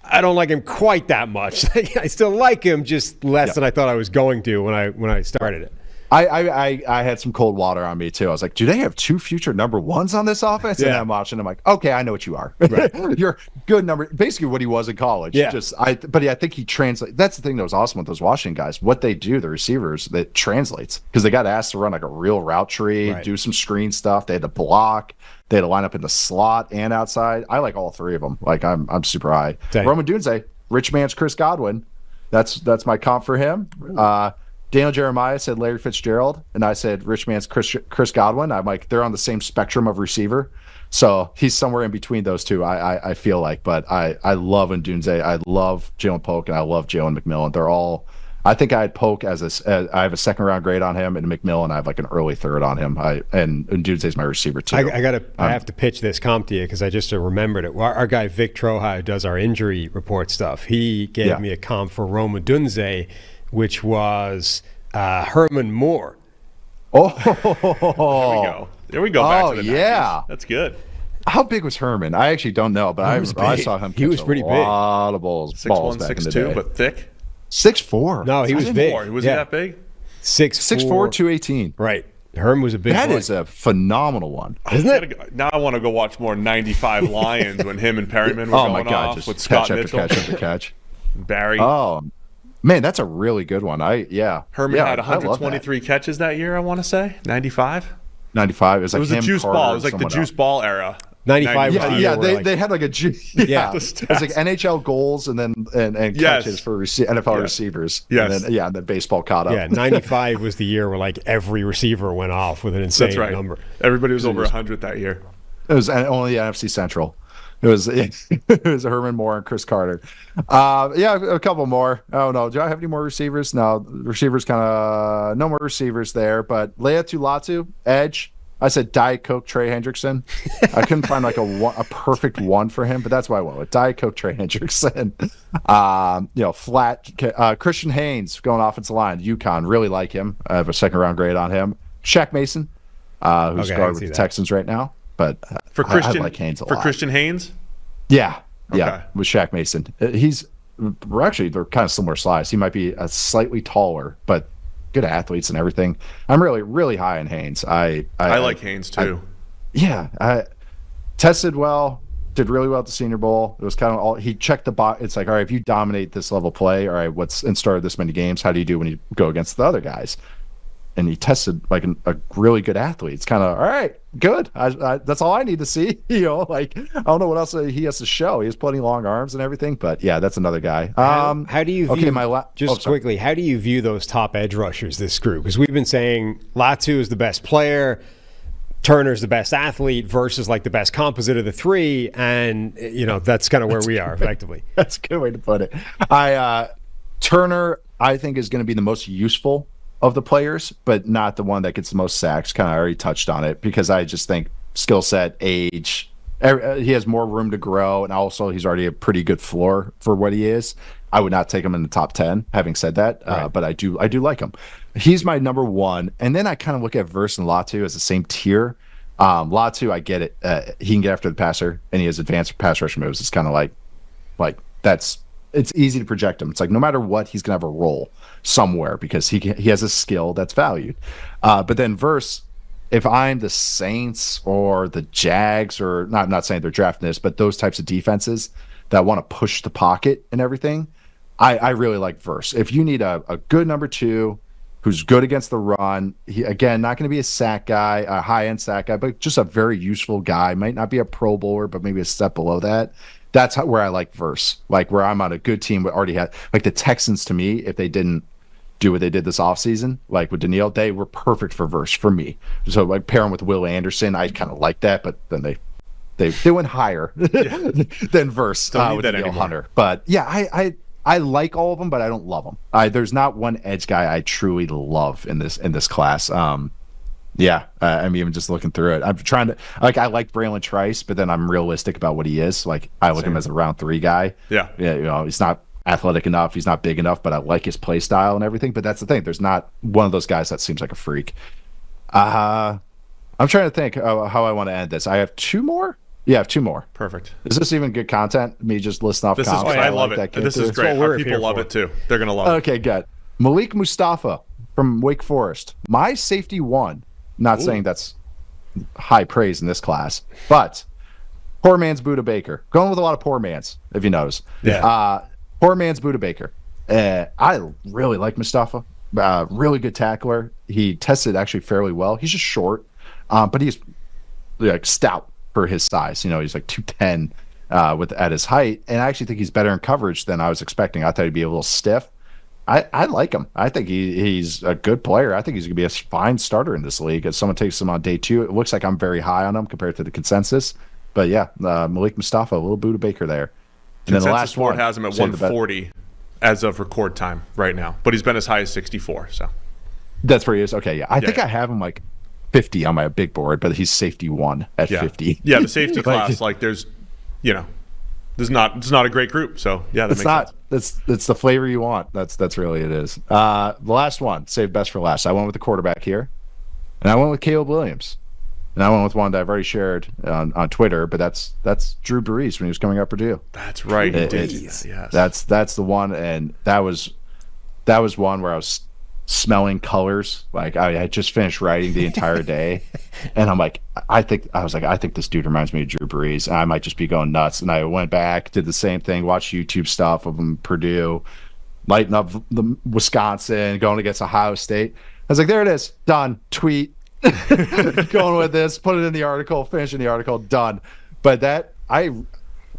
I don't like him quite that much. I still like him, just less than I thought I was going to when I started it. I had some cold water on me too. I was like, do they have 2 future number ones on this offense? And I'm watching. I'm like, okay, I know what you are. Right. You're good number. Basically, what he was in college. Yeah. I think he translates. That's the thing that was awesome with those Washington guys. What they do, the receivers, that translates because they got asked to run like a real route tree, do some screen stuff. They had to block. They had to line up in the slot and outside. I like all 3 of them. Like I'm super high. Roma Dunze, rich man's Chris Godwin. That's my comp for him. Daniel Jeremiah said Larry Fitzgerald, and I said rich man's Chris Godwin. I'm like, they're on the same spectrum of receiver. So he's somewhere in between those two, I feel like. But I love Ndunze. I love Jalen Polk, and I love Jalen McMillan. They're all – I think I had Polk I have a second-round grade on him, and McMillan I have like an early third on him. And Ndunze is my receiver too. I have to pitch this comp to you because I just remembered it. Our guy Vic Troja, who does our injury report stuff, he gave me a comp for Roma Dunze, which was Herman Moore. Oh, there we go. Back to the 90s. That's good. How big was Herman? I actually don't know, but I saw him. He was pretty big. A lot of balls. 6'1", 6'2", but thick. 6'4". No, he was big. Was he that big? 6'4", 218. Right. Herman was a big. That is a phenomenal one, isn't it? Now I want to go watch more '95 Lions when him and Perryman were going off with Scott Mitchell. Catch after catch. Barry. Oh. Man, that's a really good one. Herman had 123 catches that year, I want to say. 95? 95. It was the juice ball. It was like the juice ball era. 95. They had like a juice. Yeah. It was like NHL goals and catches for NFL receivers. Yes. And then baseball caught up. Yeah, 95 was the year where like every receiver went off with an insane number. Everybody was over 100 that year. It was only the NFC Central. It was Herman Moore and Chris Carter. A couple more. Oh no, do I have any more receivers? No, receivers no more receivers there. But Leia Tulatu, edge. I said Diet Coke Trey Hendrickson. I couldn't find like a perfect one for him, but that's why I went with Diet Coke Trey Hendrickson. Flat Christian Haynes going offensive line. UConn, really like him. I have a second round grade on him. Shaq Mason, who's guard with the Texans right now. But for Christian, I like Haynes a lot. Christian Haynes? Yeah, with Shaq Mason. They're kind of similar size. He might be slightly taller, but good athletes and everything. I'm really, really high in Haynes. I like Haynes too. I tested well, did really well at the Senior Bowl. It was kind of he checked the box. It's like, all right, if you dominate this level play, all right, and started this many games, how do you do when you go against the other guys? And he tested like a really good athlete. It's kind of all right, good. That's all I need to see. I don't know what else he has to show. He has plenty long arms and everything. But yeah, that's another guy. How do you view quickly? How do you view those top edge rushers this group? Because we've been saying Latu is the best player. Turner's the best athlete versus like the best composite of the three, and that's kind of where we are effectively. That's a good way to put it. Turner, I think, is going to be the most useful of the players, but not the one that gets the most sacks. Kind of already touched on it because I just think skill set, age, he has more room to grow, and also he's already a pretty good floor for what he is. I would not take him in the top 10, having said that, but I do like him. He's my number one, and then I kind of look at Verse and Latu as the same tier. Latu, I get it. He can get after the passer, and he has advanced pass rush moves. It's kind of like it's easy to project him. It's like no matter what, he's gonna have a role somewhere because he has a skill that's valued. But then Verse, if I'm the Saints or the Jags, or I'm not saying they're drafting this, but those types of defenses that want to push the pocket and everything, I really like Verse. If you need a good number two who's good against the run, he, again, not going to be a sack guy, a high-end sack guy, but just a very useful guy. Might not be a Pro Bowler, but maybe a step below that. That's where I like Verse. Like where I'm on a good team that already had, like the Texans to me, if they didn't do what they did this offseason, like with Daniil, they were perfect for Verse for me. So like pairing with Will Anderson, I kind of like that, but then they went higher than Verse with Daniil Hunter. But yeah, I like all of them, but I don't love them. There's not one edge guy I truly love in this class. I'm even just looking through it. I'm trying to I like Braylon Trice, but then I'm realistic about what he is. Like I look at him as a round 3 guy. Yeah, he's not athletic enough, he's not big enough, but I like his play style and everything. But that's the thing. There's not one of those guys that seems like a freak. I'm trying to think how I want to end this. I have 2 more. Yeah, I have 2 more. Perfect. Is this even good content? Me just listing off. This is I love it. This is great. Our people love it too. They're gonna love it. Okay, good. Malik Mustafa from Wake Forest, my safety 1. Not saying that's high praise in this class, but poor man's Buda Baker. Going with a lot of poor man's, if you notice. Yeah. Poor man's Buda Baker. I really like Mustafa. Really good tackler. He tested actually fairly well. He's just short, but he's like stout for his size. He's like 210 at his height, and I actually think he's better in coverage than I was expecting. I thought he'd be a little stiff. I like him. I think he's a good player. I think he's going to be a fine starter in this league. If someone takes him on day 2, it looks like I'm very high on him compared to the consensus. But yeah, Malik Mustafa, a little Buda Baker there. And then the last one has him at 140 as of record time right now, but he's been as high as 64. So that's where he is. Okay, yeah. I think I have him like 50 on my big board, but he's safety 1 at 50. Yeah, the safety class, there's, it's not a great group. So yeah, that makes sense. It's the flavor you want. That's really it is. The last one, save best for last. I went with the quarterback here, and I went with Caleb Williams, and I went with one that I've already shared on Twitter. But that's Drew Brees when he was coming up Purdue. That's right. Yes. That's the one, and that was one where I was smelling colors. Like I had just finished writing the entire day, and I'm like, I think this dude reminds me of Drew Brees, and I might just be going nuts. And I went back, did the same thing, watched YouTube stuff of him, Purdue, lighting up the Wisconsin, going against Ohio State. I was like, there it is, done. Tweet, going with this, put it in the article, finishing the article, done. But that I've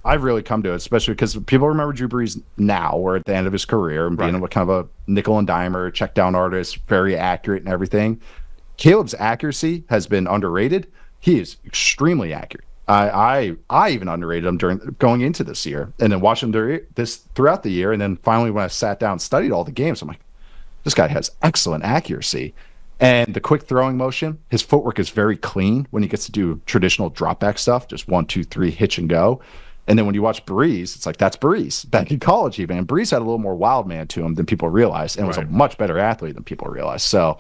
really come to it, especially because people remember Drew Brees now, or at the end of his career, and being kind of a nickel and dimer, check down artist, very accurate and everything. Caleb's accuracy has been underrated. He is extremely accurate. I even underrated him going into this year, and then watching this throughout the year, and then finally when I sat down and studied all the games, I'm like, this guy has excellent accuracy. And the quick throwing motion, his footwork is very clean when he gets to do traditional drop back stuff, just 1, 2, 3, hitch and go. And then when you watch Brees, it's like, that's Brees. Back in college even. And Brees had a little more wild man to him than people realized, and was a much better athlete than people realized. So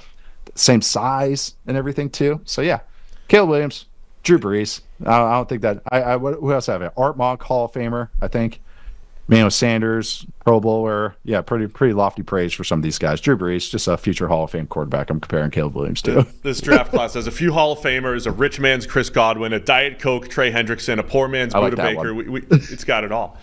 same size and everything too. So yeah, Caleb Williams, Drew Brees. I don't think that who else have it? Art Monk, Hall of Famer, I think. Manuel Sanders, Pro Bowler. Yeah, pretty lofty praise for some of these guys. Drew Brees, just a future Hall of Fame quarterback. I'm comparing Caleb Williams to. This draft class has a few Hall of Famers, a rich man's Chris Godwin, a Diet Coke Trey Hendrickson, a poor man's Buda Baker. It's got it all.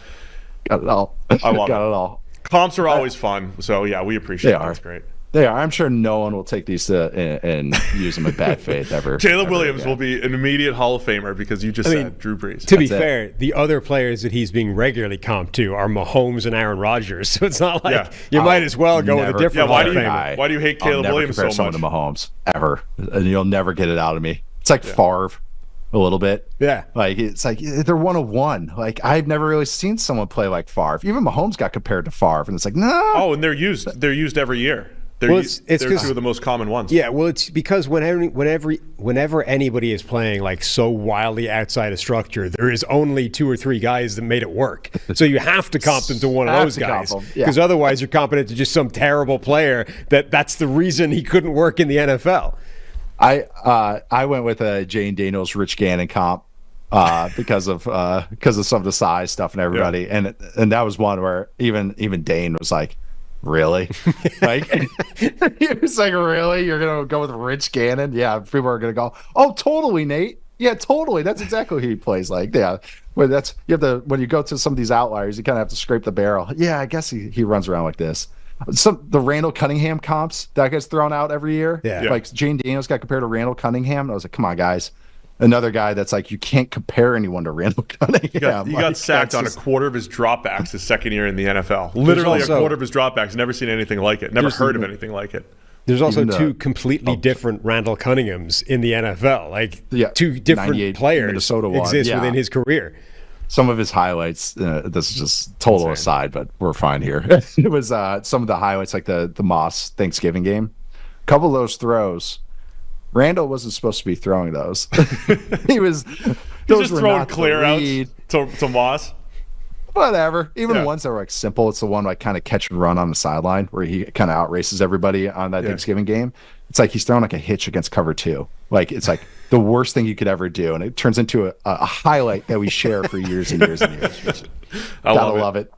Got it all. I love it all. Comps are always fun, so yeah, we appreciate it. That's great. They are. I'm sure no one will take these and use them in bad faith ever. Caleb Williams will be an immediate Hall of Famer because you just said Drew Brees. To be fair, the other players that he's being regularly comped to are Mahomes and Aaron Rodgers. So it's not like you might as well go with a different Hall of Famer. Why do you hate Caleb Williams so much? Someone to Mahomes ever, and you'll never get it out of me. It's like Favre a little bit. Yeah. Like, it's like they're 1 of 1. Like, I've never really seen someone play like Favre. Even Mahomes got compared to Favre, and it's like, no. Oh, and they're used every year. Well, They're it's two of the most common ones. Yeah, well, it's because whenever anybody is playing like so wildly outside of structure, there is only 2 or 3 guys that made it work. So you have to comp them to one of those guys, because otherwise you're comping it to just some terrible player that's the reason he couldn't work in the NFL. I went with a Jane Daniels, Rich Gannon comp because of some of the size stuff and everybody, and that was one where even Dane was like, really? Like, he was like, really? You're gonna go with Rich Gannon? Yeah, people are gonna go, oh, totally, Nate. Yeah, totally. That's exactly who he plays like. Yeah, when you go to some of these outliers, you kind of have to scrape the barrel. Yeah, I guess he runs around like this. The Randall Cunningham comps that gets thrown out every year. Yeah. Like Jane Daniels got compared to Randall Cunningham. I was like, come on, guys. Another guy that's like, you can't compare anyone to Randall Cunningham. He got sacked on a quarter of his dropbacks his second year in the NFL. Literally a quarter of his dropbacks. Never seen anything like it. Never heard of anything like it. There's also 2 completely different Randall Cunninghams in the NFL. Like 2 different players exist within his career. Some of his highlights, this is just total aside, but we're fine here. It was some of the highlights, like the Moss Thanksgiving game. A couple of those throws, Randall wasn't supposed to be throwing those. Those just were throwing not clear outs to Moss. Whatever. Even the ones that were like simple, it's the one like kind of catch and run on the sideline where he kind of outraces everybody on that Thanksgiving game. It's like he's throwing like a hitch against cover 2. Like, it's like the worst thing you could ever do, and it turns into a highlight that we share for years and years and years. I love it.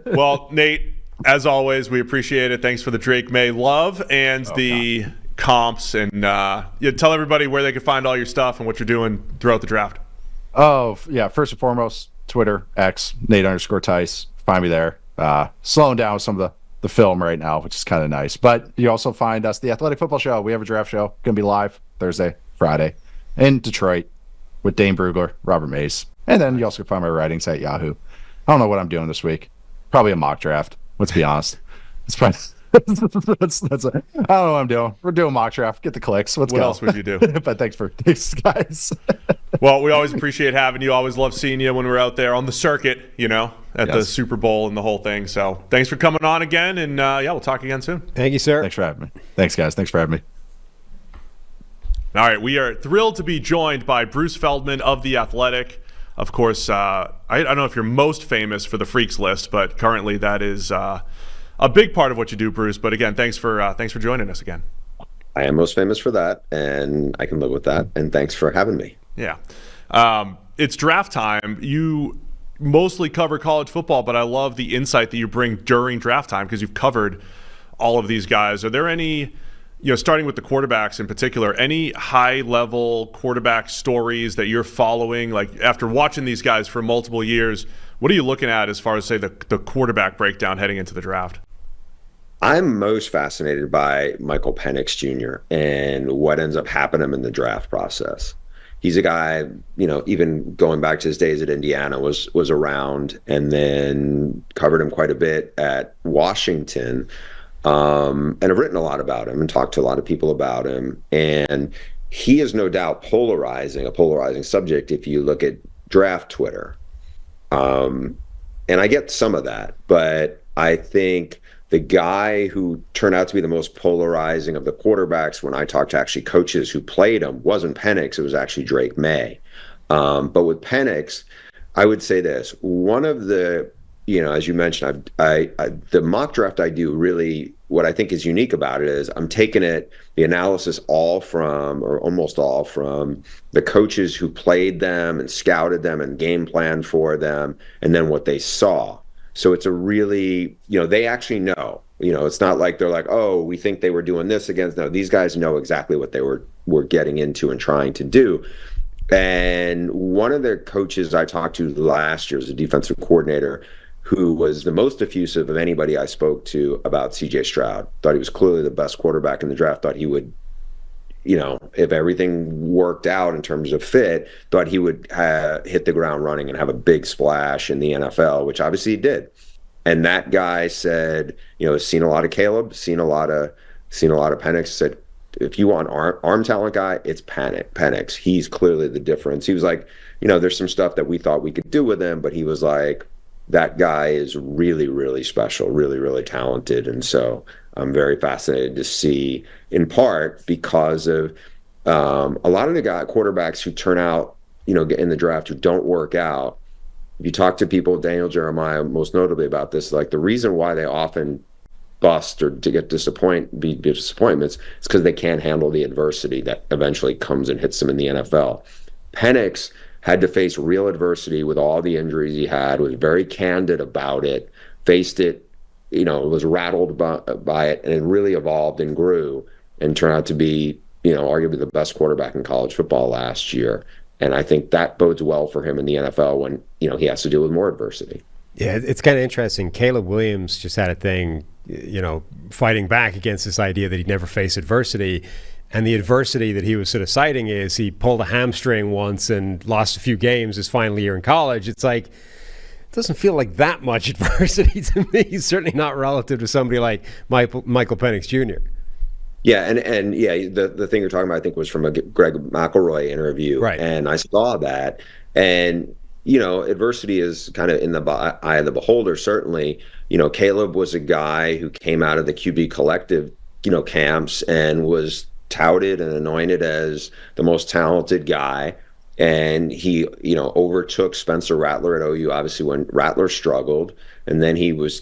Well, Nate, as always, we appreciate it. Thanks for the Drake May love and the comps, and tell everybody where they can find all your stuff and what you're doing throughout the draft. Oh, yeah. First and foremost, Twitter, X, Nate_Tice. Find me there. Slowing down with some of the film right now, which is kind of nice. But you also find us, The Athletic Football Show. We have a draft show. Going to be live Thursday, Friday in Detroit with Dane Brugler, Robert Mays. And then you also can find my writings at Yahoo. I don't know what I'm doing this week. Probably a mock draft. Let's be honest. It's probably... I don't know what I'm doing. We're doing mock draft. Get the clicks. Let's go. What else would you do? But thanks, guys. Well, we always appreciate having you. Always love seeing you when we're out there on the circuit, at the Super Bowl and the whole thing. So thanks for coming on again. And we'll talk again soon. Thank you, sir. Thanks for having me. Thanks, guys. Thanks for having me. All right. We are thrilled to be joined by Bruce Feldman of The Athletic. Of course, I don't know if you're most famous for the Freaks list, but currently that is a big part of what you do, Bruce. But again, thanks for joining us again. I am most famous for that, and I can live with that. And thanks for having me. Yeah. It's draft time. You mostly cover college football, but I love the insight that you bring during draft time because you've covered all of these guys. Are there any, starting with the quarterbacks in particular, any high-level quarterback stories that you're following? Like, after watching these guys for multiple years, what are you looking at as far as, say, the quarterback breakdown heading into the draft? I'm most fascinated by Michael Penix Jr. and what ends up happening in the draft process. He's a guy, even going back to his days at Indiana, was around, and then covered him quite a bit at Washington, and have written a lot about him and talked to a lot of people about him. And he is no doubt a polarizing subject if you look at draft Twitter. And I get some of that, but I think the guy who turned out to be the most polarizing of the quarterbacks when I talked to actually coaches who played him wasn't Penix, it was actually Drake May. But with Penix, I would say this, one of the, as you mentioned, the mock draft I do, really what I think is unique about it is I'm taking the analysis almost all from the coaches who played them and scouted them and game planned for them, and then what they saw. So it's a really, they actually know. It's not like they're like, oh, we think they were doing this against. No, these guys know exactly what they were getting into and trying to do. And one of their coaches I talked to last year as a defensive coordinator who was the most effusive of anybody I spoke to about C.J. Stroud. Thought he was clearly the best quarterback in the draft. Thought he would, if everything worked out in terms of fit, thought he would hit the ground running and have a big splash in the NFL, which obviously he did. And that guy said, seen a lot of Caleb, seen a lot of Penix, said if you want arm talent guy, it's Penix. He's clearly the difference. He was like, there's some stuff that we thought we could do with him, but he was like, that guy is really, really special, really, really talented. And so I'm very fascinated to see, in part because of a lot of the quarterbacks who turn out, in the draft who don't work out. If you talk to people, Daniel Jeremiah most notably about this, like the reason why they often bust or to get disappointments is because they can't handle the adversity that eventually comes and hits them in the NFL. Penix had to face real adversity with all the injuries he had, was very candid about it, faced it, was rattled by it, and it really evolved and grew and turned out to be, arguably the best quarterback in college football last year. And I think that bodes well for him in the NFL when, he has to deal with more adversity. Yeah, it's kind of interesting. Caleb Williams just had a thing, fighting back against this idea that he'd never face adversity. And the adversity that he was sort of citing is he pulled a hamstring once and lost a few games his final year in college. It's like, it doesn't feel like that much adversity to me. Certainly not relative to somebody like Michael Penix Jr. Yeah, and yeah, the thing you're talking about, I think, was from a Greg McElroy interview. Right. And I saw that. And, adversity is kind of in the eye of the beholder, certainly. Caleb was a guy who came out of the QB collective, camps and was touted and anointed as the most talented guy. And he, overtook Spencer Rattler at OU, obviously, when Rattler struggled. And then he was,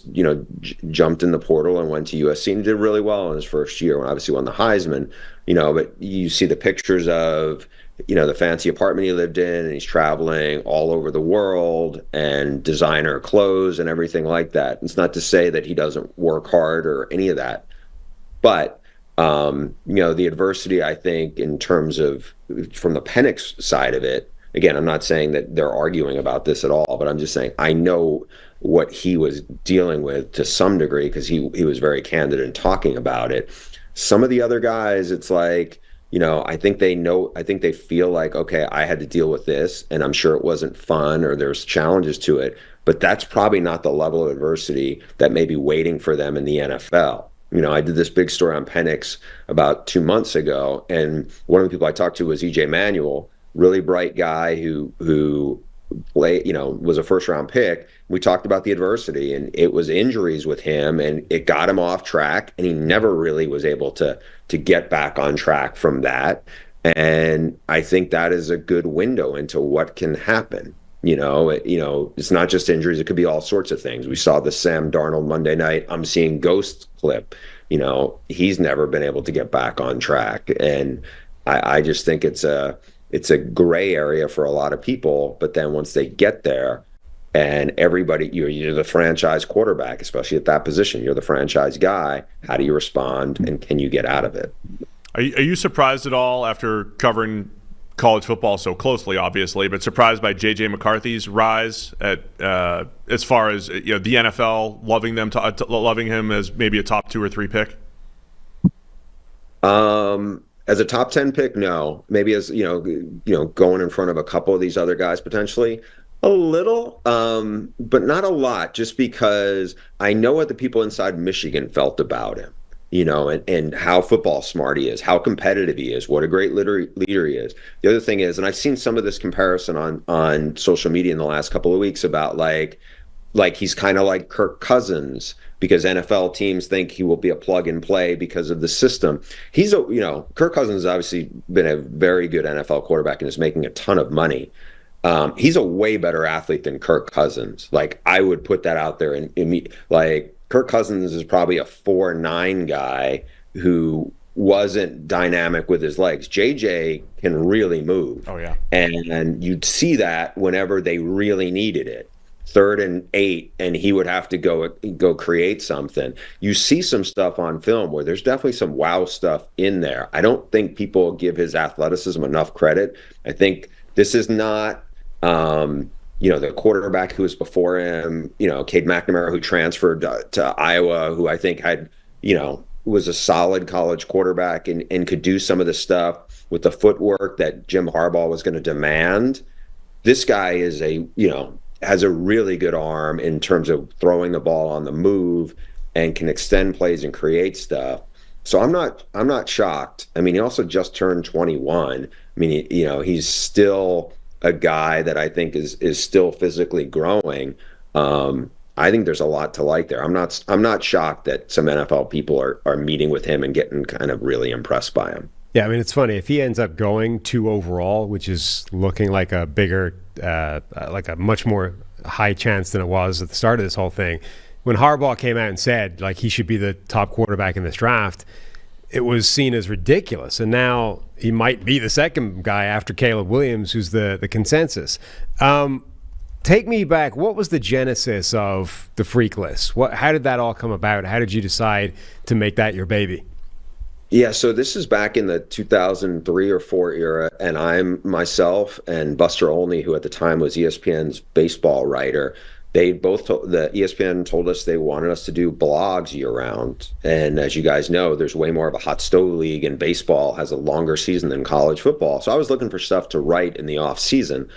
jumped in the portal and went to USC and did really well in his first year, when obviously won the Heisman. But you see the pictures of, the fancy apartment he lived in, and he's traveling all over the world and designer clothes and everything like that. It's not to say that he doesn't work hard or any of that. But, the adversity, I think, in terms of from the Penix side of it, again, I'm not saying that they're arguing about this at all, but I'm just saying I know what he was dealing with to some degree because he was very candid in talking about it. Some of the other guys, it's like, I think they feel like, okay, I had to deal with this, and I'm sure it wasn't fun or there's challenges to it, but that's probably not the level of adversity that may be waiting for them in the NFL. I did this big story on Penix about 2 months ago, and one of the people I talked to was EJ Manuel, really bright guy who was a first-round pick. We talked about the adversity, and it was injuries with him, and it got him off track, and he never really was able to get back on track from that. And I think that is a good window into what can happen. It's not just injuries. It could be all sorts of things. We saw the Sam Darnold Monday night I'm seeing ghost clip. He's never been able to get back on track. And I just think it's a gray area for a lot of people. But then once they get there, and everybody, you're the franchise quarterback, especially at that position, you're the franchise guy. How do you respond, and can you get out of it? Are you surprised at all after covering college football so closely, obviously, but surprised by J.J. McCarthy's rise at as far as the NFL loving him as maybe a top 2 or 3 pick? As a top 10 pick, no. Maybe as going in front of a couple of these other guys potentially. A little, but not a lot, just because I know what the people inside Michigan felt about him. And how football smart he is, how competitive he is, what a great leader he is. The other thing is, and I've seen some of this comparison on social media in the last couple of weeks about like he's kind of like Kirk Cousins, because NFL teams think he will be a plug and play because of the system. Kirk Cousins has obviously been a very good NFL quarterback and is making a ton of money. He's a way better athlete than Kirk Cousins. Like, I would put that out there, and like, Kirk Cousins is probably a 4'9" guy who wasn't dynamic with his legs. JJ can really move. Oh, yeah. And you'd see that whenever they really needed it. 3rd and 8, and he would have to go create something. You see some stuff on film where there's definitely some wow stuff in there. I don't think people give his athleticism enough credit. I think this is not the quarterback who was before him, Cade McNamara, who transferred to Iowa, who I think had, was a solid college quarterback and could do some of the stuff with the footwork that Jim Harbaugh was going to demand. This guy is has a really good arm in terms of throwing the ball on the move and can extend plays and create stuff. So I'm not shocked. I mean, he also just turned 21. I mean, he's still a guy that I think is still physically growing. I think there's a lot to like there. I'm not shocked that some NFL people are meeting with him and getting kind of really impressed by him. Yeah, I mean, it's funny. If he ends up going 2 overall, which is looking like a bigger, like a much more high chance than it was at the start of this whole thing, when Harbaugh came out and said, like, he should be the top quarterback in this draft, it was seen as ridiculous. And now he might be the second guy after Caleb Williams, who's the consensus. Take me back. What was the genesis of the Freak List? How did that all come about? How did you decide to make that your baby? Yeah, so this is back in the 2003 or 4 era, and I'm myself and Buster Olney, who at the time was ESPN's baseball writer. They both the ESPN told us they wanted us to do blogs year round. And as you guys know, there's way more of a hot stove league, and baseball has a longer season than college football. So I was looking for stuff to write in the off season.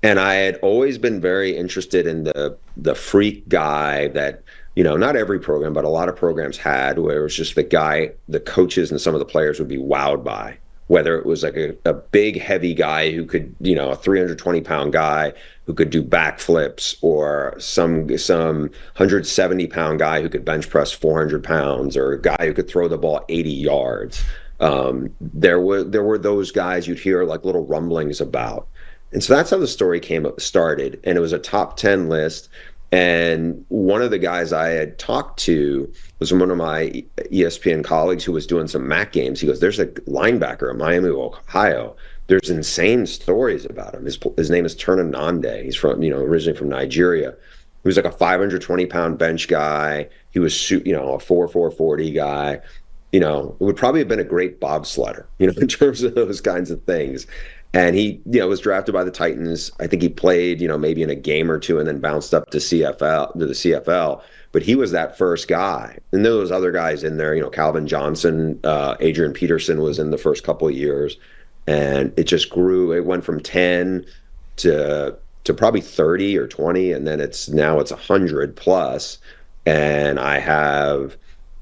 And I had always been very interested in the freak guy that, not every program, but a lot of programs had, where it was just the guy, the coaches and some of the players would be wowed by. Whether it was like a big, heavy guy who could, a 320-pound guy who could do backflips, or some 170-pound guy who could bench press 400 pounds, or a guy who could throw the ball 80 yards. There were those guys you'd hear like little rumblings about. And so that's how the story started. And it was a top 10 list. And one of the guys I had talked to was one of my ESPN colleagues who was doing some MAC games. He goes, there's a linebacker in Miami, Ohio. There's insane stories about him. His name is Turner Nande. He's from, originally from Nigeria. He was like a 520-pound bench guy. He was, a 4.40 guy. It would probably have been a great bobsledder, in terms of those kinds of things. And he, was drafted by the Titans. I think he played, maybe in a game or two, and then bounced up to the CFL. But he was that first guy. And there was other guys in there, Calvin Johnson, Adrian Peterson was in the first couple of years. And it just grew. It went from 10 to probably 30 or 20. And then now it's 100 plus. And I have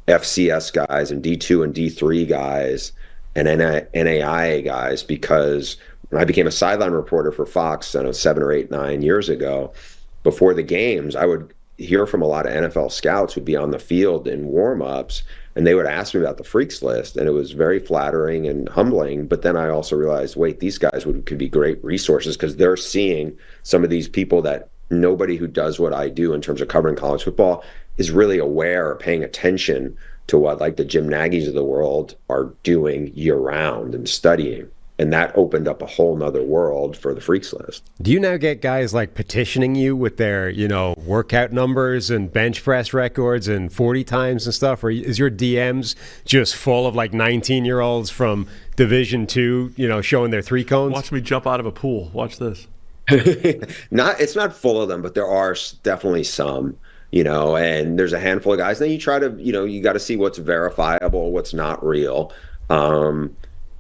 FCS guys and D2 and D3 guys and NAIA guys, because when I became a sideline reporter for Fox, 7 or 8, 9 years ago, before the games, I would hear from a lot of NFL scouts who'd be on the field in warm-ups, and they would ask me about the Freaks List, and it was very flattering and humbling. But then I also realized, wait, these guys could be great resources, because they're seeing some of these people that nobody who does what I do in terms of covering college football is really aware or paying attention to what, like, the Jim Nagy's of the world are doing year-round and studying. And that opened up a whole nother world for the Freaks List. Do you now get guys like petitioning you with their, workout numbers and bench press records and 40 times and stuff? Or is your DMs just full of like 19-year-olds from Division II, showing their 3 cones? Watch me jump out of a pool. Watch this. It's not full of them, but there are definitely some, and there's a handful of guys. Then you try to, you got to see what's verifiable, what's not real.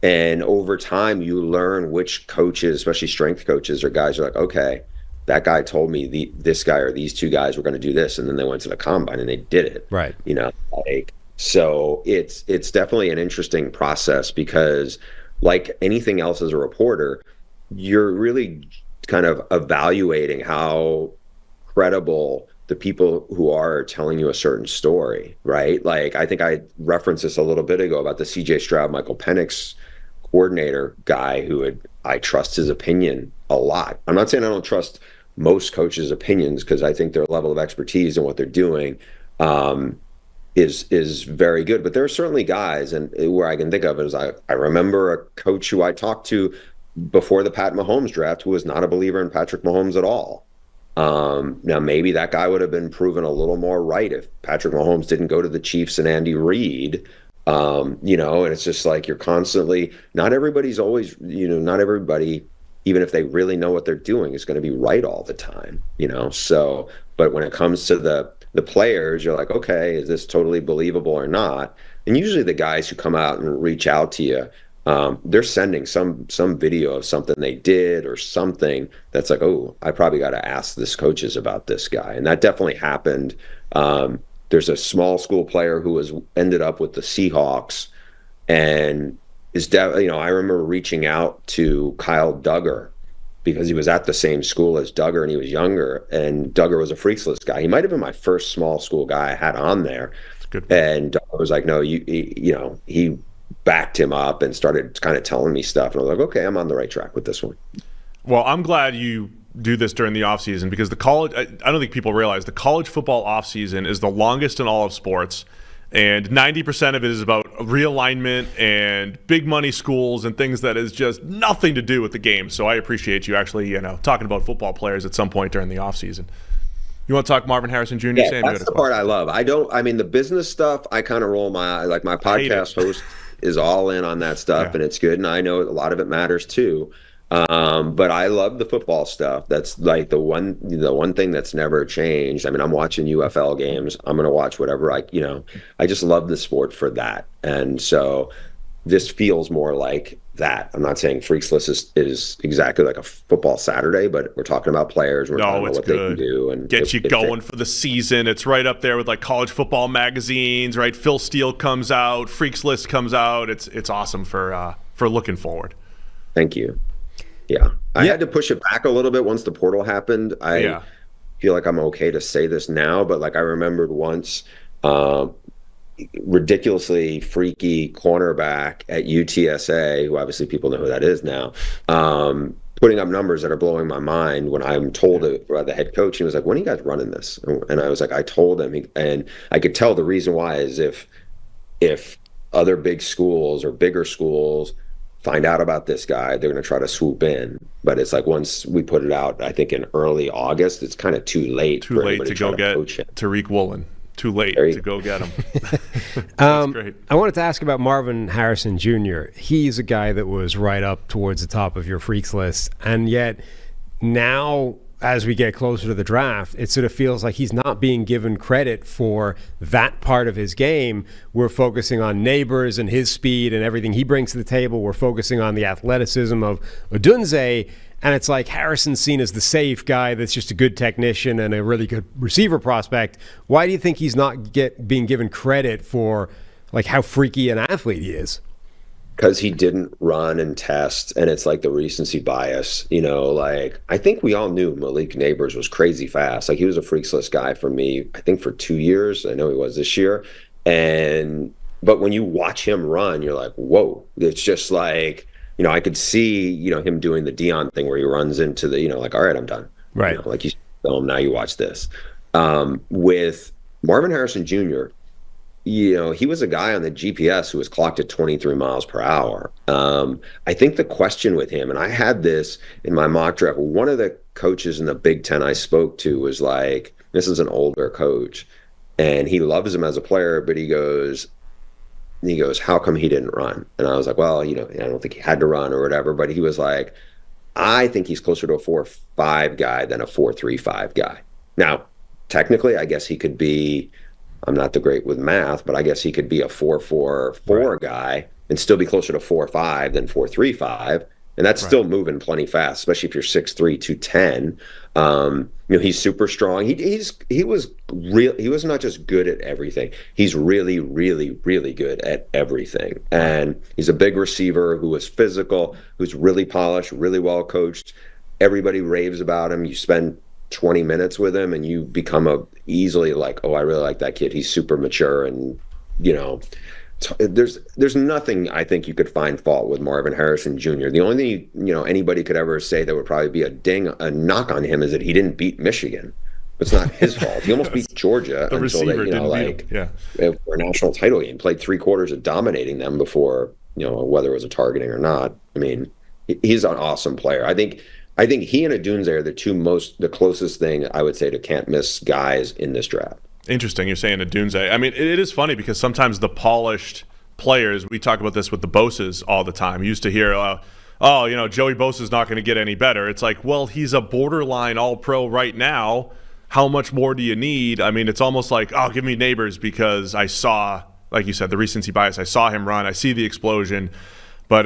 And over time, you learn which coaches, especially strength coaches, or guys are like, okay, that guy told me this guy or these 2 guys were going to do this, and then they went to the combine and they did it. Right. So it's definitely an interesting process, because like anything else as a reporter, you're really kind of evaluating how credible the people who are telling you a certain story, right? Like, I think I referenced this a little bit ago about the CJ Stroud, Michael Penix coordinator guy I trust his opinion a lot. I'm not saying I don't trust most coaches' opinions, because I think their level of expertise and what they're doing is very good. But there are certainly guys, and where I can think of is I remember a coach who I talked to before the Pat Mahomes draft who was not a believer in Patrick Mahomes at all. Now, maybe that guy would have been proven a little more right if Patrick Mahomes didn't go to the Chiefs and Andy Reid. And it's just like, you're constantly, not everybody's always, not everybody, even if they really know what they're doing, is going to be right all the time, So, but when it comes to the players, you're like, okay, is this totally believable or not? And usually the guys who come out and reach out to you, they're sending some video of something they did or something that's like, oh, I probably got to ask this coaches about this guy. And that definitely happened. There's a small school player who ended up with the Seahawks and I remember reaching out to Kyle Duggar because he was at the same school as Duggar and he was younger, and Duggar was a freaks list guy. He might have been my first small school guy I had on there. That's good. And Duggar was like, no, he backed him up and started kind of telling me stuff. And I was like, okay, I'm on the right track with this one. Well, I'm glad you do this during the offseason because the college, I don't think people realize the college football offseason is the longest in all of sports. And 90% of it is about realignment and big money schools and things that is just nothing to do with the game. So I appreciate you actually, talking about football players at some point during the offseason. You want to talk Marvin Harrison Jr.? Yeah, that's the part I love. The business stuff, I kind of roll my eye. Like my podcast host is all in on that stuff, and it's good. And I know a lot of it matters too. But I love the football stuff. That's like the one thing that's never changed. I mean, I'm watching UFL games. I'm going to watch whatever I just love the sport for that. And so this feels more like that. I'm not saying Freaks List is exactly like a football Saturday, but we're talking about players. We're talking about what they can do and get you going for the season. It's right up there with like college football magazines, right? Phil Steele comes out, Freaks List comes out. It's awesome for looking forward. Thank you. Yeah. I had to push it back a little bit once the portal happened. I feel like I'm okay to say this now, but like I remembered once ridiculously freaky cornerback at UTSA, who obviously people know who that is now, putting up numbers that are blowing my mind when I'm told it by the head coach. He was like, when are you guys running this? And I was like, I told him. And I could tell the reason why is if other big schools or bigger schools find out about this guy, they're going to try to swoop in. But it's like once we put it out, I think in early August, it's kind of too late. Too late to go get Tariq Woolen. Too late to go get him. That's great. I wanted to ask about Marvin Harrison Jr. He's a guy that was right up towards the top of your freaks list. And yet now, as we get closer to the draft, it sort of feels like he's not being given credit for that part of his game. We're focusing on Neighbors and his speed and everything he brings to the table. We're focusing on the athleticism of Odunze. And it's like Harrison's seen as the safe guy that's just a good technician and a really good receiver prospect. Why do you think he's not being given credit for like how freaky an athlete he is? Because he didn't run and test, and it's like the recency bias, like I think we all knew Malik Neighbors was crazy fast. Like he was a freaks list guy for me, I think for 2 years. I know he was this year. But when you watch him run, you're like, whoa, it's just like, I could see, him doing the Dion thing where he runs into the, like, all right, I'm done. Right. Like you film, now you watch this. With Marvin Harrison Jr., he was a guy on the GPS who was clocked at 23 miles per hour. I think the question with him, and I had this in my mock draft, one of the coaches in the Big Ten I spoke to was like, this is an older coach, and he loves him as a player, but he goes, how come he didn't run? And I was like, well, I don't think he had to run or whatever, but he was like, I think he's closer to a 4.5 guy than a 4.35 guy. Now, technically, I guess he could be, I'm not the great with math, but I guess he could be a 4.44 guy and still be closer to 4.5 than 4.35. And that's still moving plenty fast, especially if you're 6'3", 210. He's super strong. He was not just good at everything. He's really, really, really good at everything. And he's a big receiver who was physical, who's really polished, really well coached. Everybody raves about him. You spend 20 minutes with him and you become easily like, oh, I really like that kid. He's super mature, and there's nothing I think you could find fault with Marvin Harrison Jr. The only thing anybody could ever say that would probably be a knock on him is that he didn't beat Michigan. It's not his fault. He almost beat Georgia the until they, for a national title game, played 3 quarters of dominating them before whether it was a targeting or not. I mean, he's an awesome player. I think he and Odunze are the closest thing I would say to can't miss guys in this draft. Interesting. You're saying Odunze. I mean, it is funny because sometimes the polished players, we talk about this with the Boses all the time. You used to hear, Joey Bosa's not going to get any better. It's like, well, he's a borderline all-pro right now. How much more do you need? I mean, it's almost like, give me Neighbors because I saw, like you said, the recency bias. I saw him run. I see the explosion. But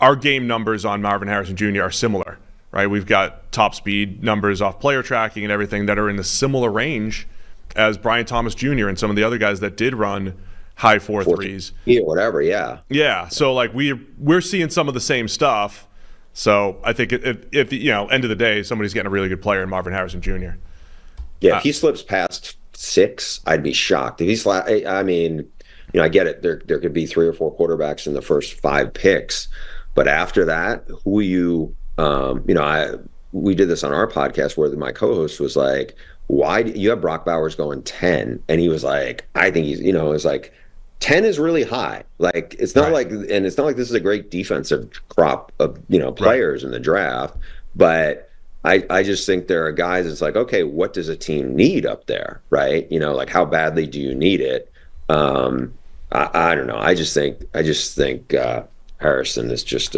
our game numbers on Marvin Harrison Jr. are similar, right? We've got top speed numbers off player tracking and everything that are in the similar range as Brian Thomas Jr. and some of the other guys that did run high 4.3s. Yeah, whatever, yeah. Yeah, so like we're seeing some of the same stuff. So I think if end of the day, somebody's getting a really good player in Marvin Harrison Jr. Yeah, if he slips past 6, I'd be shocked. If he's, I mean, I get it. There could be 3 or 4 quarterbacks in the first 5 picks, but after that, who you, we did this on our podcast where my co-host was like, "Why do you have Brock Bowers going 10?" And he was like, "I think he's, it's like 10 is really high. Like it's not like, and it's not like this is a great defensive crop of players in the draft, but." I just think there are guys. It's like, okay, what does a team need up there, right? Like how badly do you need it? I don't know. I just think Harrison is just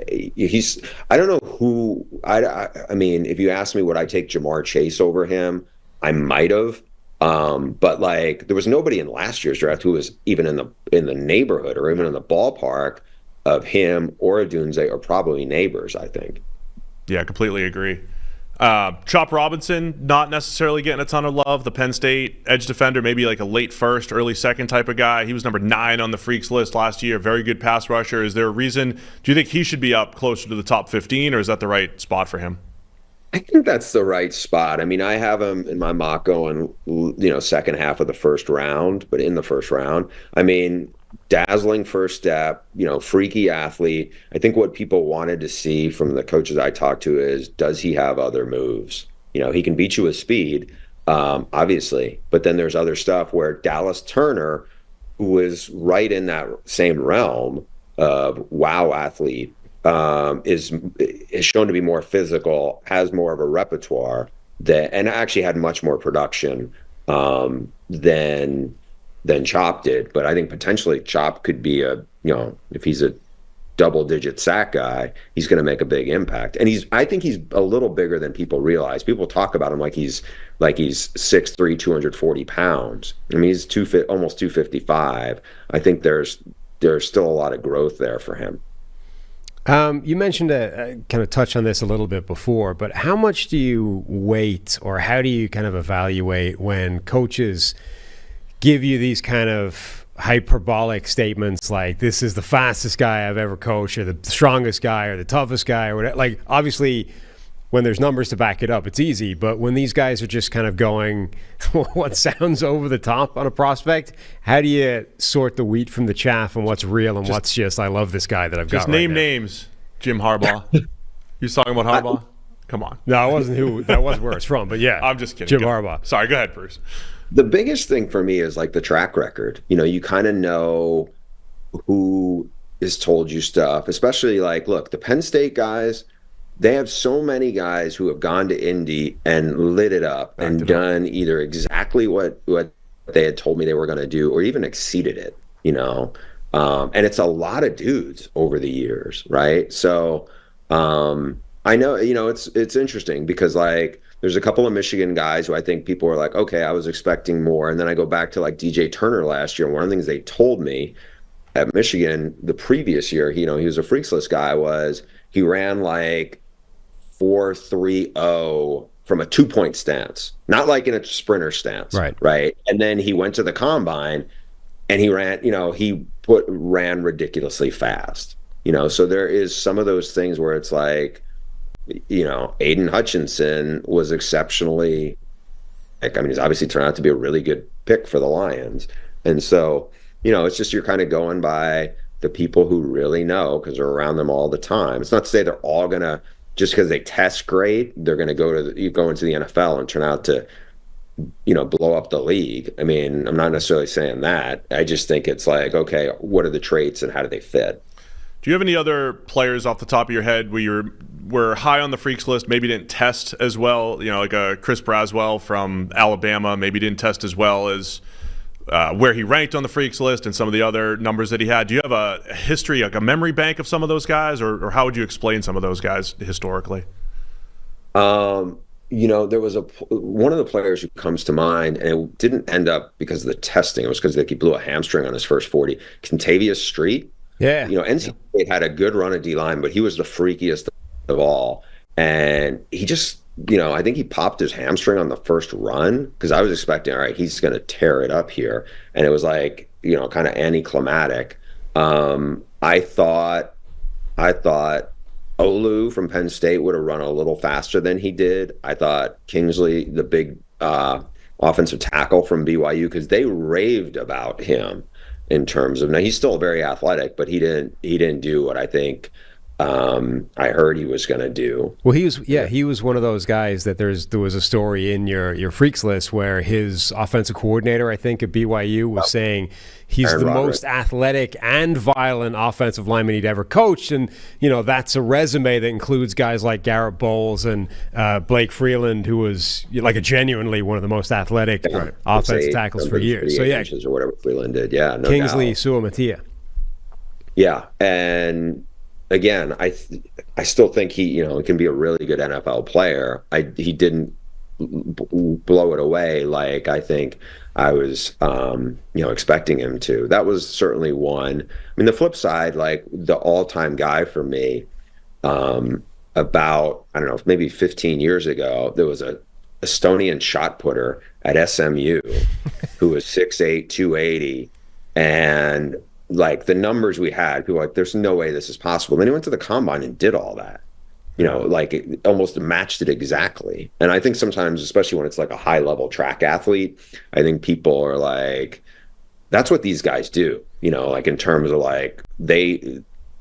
he's. I don't know who. I mean, if you ask me, would I take Jamar Chase over him? I might have. But like, there was nobody in last year's draft who was even in the neighborhood or even in the ballpark of him or Odunze, or probably neighbors. I think. Yeah, completely agree. Chop Robinson, not necessarily getting a ton of love. The Penn State edge defender, maybe like a late first, early second type of guy. He was number 9 on the Freaks list last year. Very good pass rusher. Is there a reason? Do you think he should be up closer to the top 15, or is that the right spot for him? I think that's the right spot. I mean, I have him in my mock going, second half of the first round, but in the first round. I mean, dazzling first step, freaky athlete. I think what people wanted to see from the coaches I talked to is, does he have other moves? He can beat you with speed, obviously, but then there's other stuff where Dallas Turner, who is right in that same realm of wow athlete, is shown to be more physical, has more of a repertoire and actually had much more production than Chop did. But I think potentially Chop could be if he's a double-digit sack guy, he's going to make a big impact. And I think he's a little bigger than people realize. People talk about him like he's 6'3", 240 pounds. I mean, he's almost 255. I think there's still a lot of growth there for him. You mentioned kind of touch on this a little bit before, but how much do you weight, or how do you kind of evaluate when coaches give you these kind of hyperbolic statements like, this is the fastest guy I've ever coached, or the strongest guy, or the toughest guy, or whatever? Like, obviously, when there's numbers to back it up, it's easy. But when these guys are just kind of going what sounds over the top on a prospect, how do you sort the wheat from the chaff and what's real and what's just, I love this guy that I've got right now? Just name names. Jim Harbaugh. You talking about Harbaugh? Come on. No, I wasn't that was where it's from, but yeah. I'm just kidding. Jim Harbaugh. Sorry, go ahead, Bruce. The biggest thing for me is like the track record. You kind of know who has told you stuff, especially like, look, the Penn State guys, they have so many guys who have gone to Indy and lit it up and done either exactly what they had told me they were going to do, or even exceeded it, and it's a lot of dudes over the years, right? So I know, it's interesting because like there's a couple of Michigan guys who I think people are like, okay, I was expecting more. And then I go back to like DJ Turner last year. One of the things they told me at Michigan the previous year, he was a freaks list guy, was he ran like 4.30 from a 2-point stance, not like in a sprinter stance. Right. And then he went to the combine and he ran, ran ridiculously fast, so there is some of those things where it's like, Aiden Hutchinson was exceptionally, he's obviously turned out to be a really good pick for the Lions. And so, it's just, you're kind of going by the people who really know, because they're around them all the time. It's not to say they're all going to, just because they test great, they're going to go into the NFL and turn out to, blow up the league. I mean, I'm not necessarily saying that. I just think it's like, okay, what are the traits and how do they fit? Do you have any other players off the top of your head where you were high on the freaks list, maybe didn't test as well, like a Chris Braswell from Alabama, maybe didn't test as well as where he ranked on the freaks list and some of the other numbers that he had? Do you have a history, like a memory bank of some of those guys, or how would you explain some of those guys historically? There was one of the players who comes to mind, and it didn't end up because of the testing. It was because he blew a hamstring on his first 40. Contavious Street. Yeah. NC State had a good run of D-line, but he was the freakiest of all. And he just, I think he popped his hamstring on the first run, because I was expecting, all right, he's going to tear it up here. And it was like, kind of anticlimactic. I thought Olu from Penn State would have run a little faster than he did. I thought Kingsley, the big offensive tackle from BYU, because they raved about him in terms of, now he's still very athletic, but he didn't do what I think I heard he was going to do. Well, he was one of those guys that there was a story in your freaks list where his offensive coordinator, I think at BYU, was saying he's Aaron the Roderick. most athletic and violent offensive lineman he'd ever coached, and that's a resume that includes guys like Garrett Bowles and Blake Freeland, who was like a genuinely one of the most athletic offensive tackles for years. So inches or whatever Freeland did, no Kingsley doubt. Suamatia. Yeah, and again, I still think he can be a really good NFL player. He didn't blow it away like I think I was expecting him to. That was certainly one. I mean, the flip side, like the all-time guy for me, about, I don't know, maybe 15 years ago, there was a Estonian shot putter at SMU who was 6'8", 280, and like the numbers we had, people were like, there's no way this is possible. And then he went to the combine and did all that, like it almost matched it exactly. And I think sometimes, especially when it's like a high level track athlete, I think people are like, that's what these guys do, like in terms of like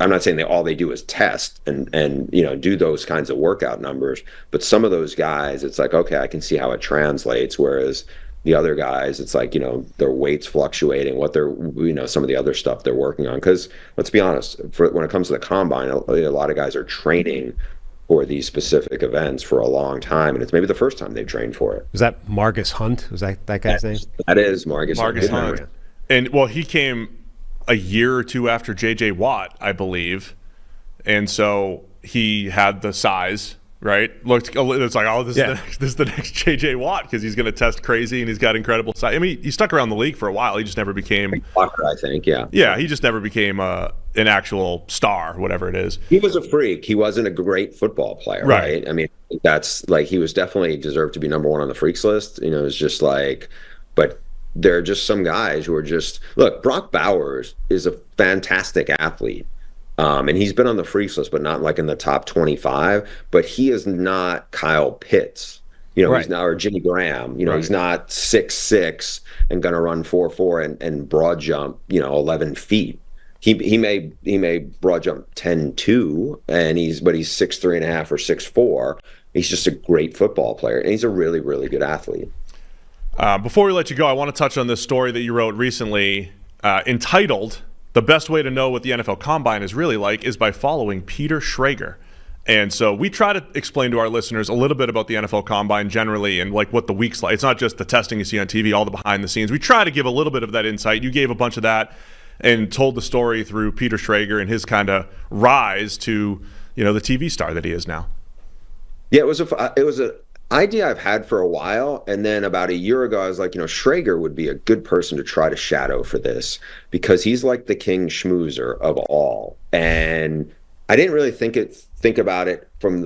I'm not saying all they do is test and do those kinds of workout numbers, but some of those guys, it's like, okay, I can see how it translates. Whereas the other guys, it's like, their weights fluctuating, what they're, some of the other stuff they're working on. Because let's be honest, when it comes to the combine, a lot of guys are training for these specific events for a long time, and it's maybe the first time they've trained for it. Was that Margus Hunt? Was that guy's name? That is Margus Hunt. And well, he came a year or two after J.J. Watt, I believe, and so he had the size. Right? It's like, oh, this is the next J.J. Watt, because he's going to test crazy and he's got incredible size. I mean, he stuck around the league for a while. He just never became Walker, I think, yeah. Yeah, he just never became an actual star, whatever it is. He was a freak. He wasn't a great football player, right? I mean, that's like, he was definitely deserved to be number one on the freaks list. It's just like, but there are just some guys who are just, look, Brock Bowers is a fantastic athlete. And he's been on the freaks list, but not like in the top 25. But he is not Kyle Pitts, he's not, or Jimmy Graham. He's not 6'6" and going to run 4.4 and broad jump, 11 feet. He may broad jump 10.2, but he's 6'3.5" or 6'4". He's just a great football player, and he's a really, really good athlete. Before we let you go, I want to touch on this story that you wrote recently, entitled, "The best way to know what the NFL Combine is really like is by following Peter Schrager." And so we try to explain to our listeners a little bit about the NFL Combine generally and like what the week's like. It's not just the testing you see on TV, all the behind the scenes. We try to give a little bit of that insight. You gave a bunch of that and told the story through Peter Schrager and his kind of rise to, the TV star that he is now. Yeah, it was a idea I've had for a while, and then about a year ago I was like, Schrager would be a good person to try to shadow for this, because he's like the king schmoozer of all. And I didn't really think about it from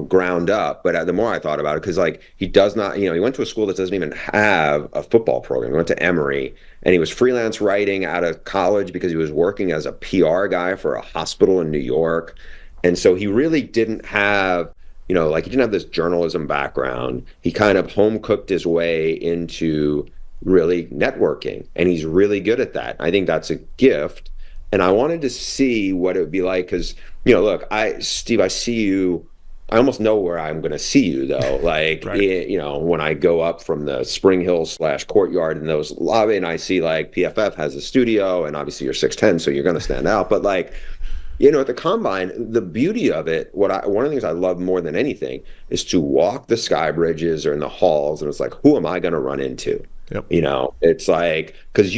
ground up, but the more I thought about it, because like he does not, he went to a school that doesn't even have a football program. He went to Emory, and he was freelance writing out of college because he was working as a PR guy for a hospital in New York. And so he really didn't have, he didn't have this journalism background. He kind of home cooked his way into really networking, and he's really good at that. I think that's a gift. And I wanted to see what it would be like, because, look, Steve, I see you. I almost know where I'm going to see you, though. Like, right. When I go up from the Spring Hill / Courtyard in those lobby, and I see like PFF has a studio, and obviously you're 6'10", so you're going to stand out. But like, at the Combine, the beauty of it, one of the things I love more than anything is to walk the sky bridges or in the halls, and it's like, who am I going to run into? Yep. It's like, because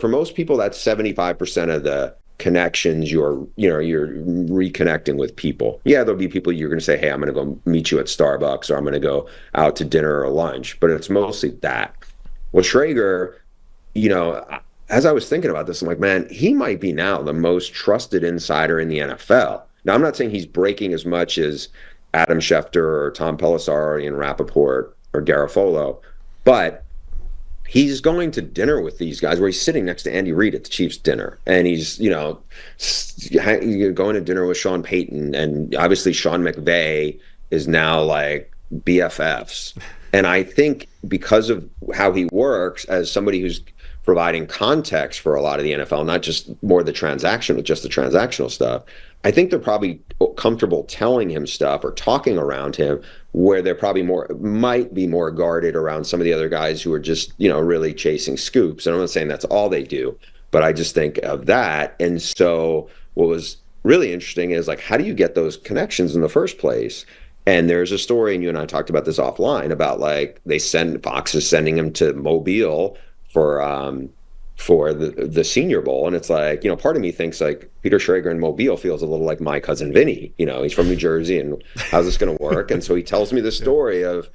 for most people, that's 75% of the connections. You're reconnecting with people. Yeah, there'll be people you're going to say, hey, I'm going to go meet you at Starbucks, or I'm going to go out to dinner or lunch, but it's mostly that. Well, Schrager, as I was thinking about this, I'm like, man, he might be now the most trusted insider in the NFL. Now, I'm not saying he's breaking as much as Adam Schefter or Tom Pelissari and Rappaport or Garofolo, but he's going to dinner with these guys where he's sitting next to Andy Reid at the Chiefs dinner, and he's going to dinner with Sean Payton, and obviously Sean McVay is now like BFFs. And I think because of how he works as somebody who's providing context for a lot of the NFL, not just more the transactional stuff, I think they're probably comfortable telling him stuff or talking around him where they're probably might be more guarded around some of the other guys who are just, really chasing scoops. And I'm not saying that's all they do, but I just think of that. And so what was really interesting is like, how do you get those connections in the first place? And there's a story, and you and I talked about this offline, about like Fox is sending him to Mobile for the Senior Bowl, and it's like, part of me thinks like Peter Schrager in Mobile feels a little like my cousin Vinny. He's from New Jersey, and how's this going to work? And so he tells me the story of,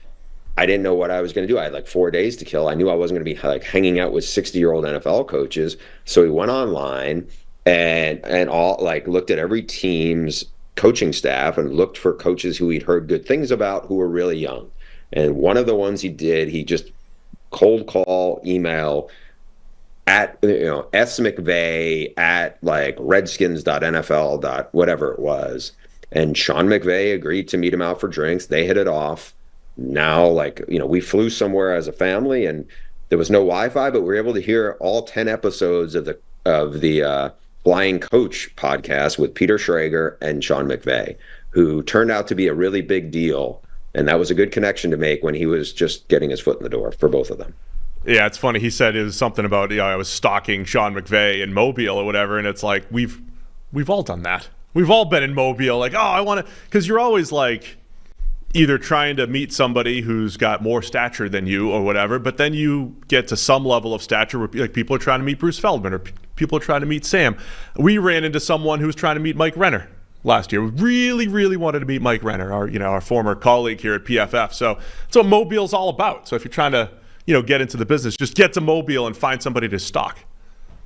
I didn't know what I was going to do. I had like 4 days to kill. I knew I wasn't going to be like hanging out with 60-year-old NFL coaches. So he went online and all like looked at every team's coaching staff and looked for coaches who he'd heard good things about who were really young. And one of the ones he did, he just cold call email at S McVay at like redskins.nfl. whatever it was. And Sean McVay agreed to meet him out for drinks. They hit it off. Now, like, we flew somewhere as a family, and there was no Wi-Fi, but we were able to hear all 10 episodes of the Flying Coach podcast with Peter Schrager and Sean McVay, who turned out to be a really big deal. And that was a good connection to make when he was just getting his foot in the door for both of them. Yeah, it's funny. He said it was something about, I was stalking Sean McVay in Mobile or whatever, and it's like, we've all done that. We've all been in Mobile, like, I want to, because you're always like either trying to meet somebody who's got more stature than you or whatever, but then you get to some level of stature where like people are trying to meet Bruce Feldman or people are trying to meet Sam. We ran into someone who was trying to meet Mike Renner last year. We really, really wanted to meet Mike Renner, our former colleague here at PFF. So that's what Mobile's all about. So if you're trying to, get into the business, just get to Mobile and find somebody to stalk.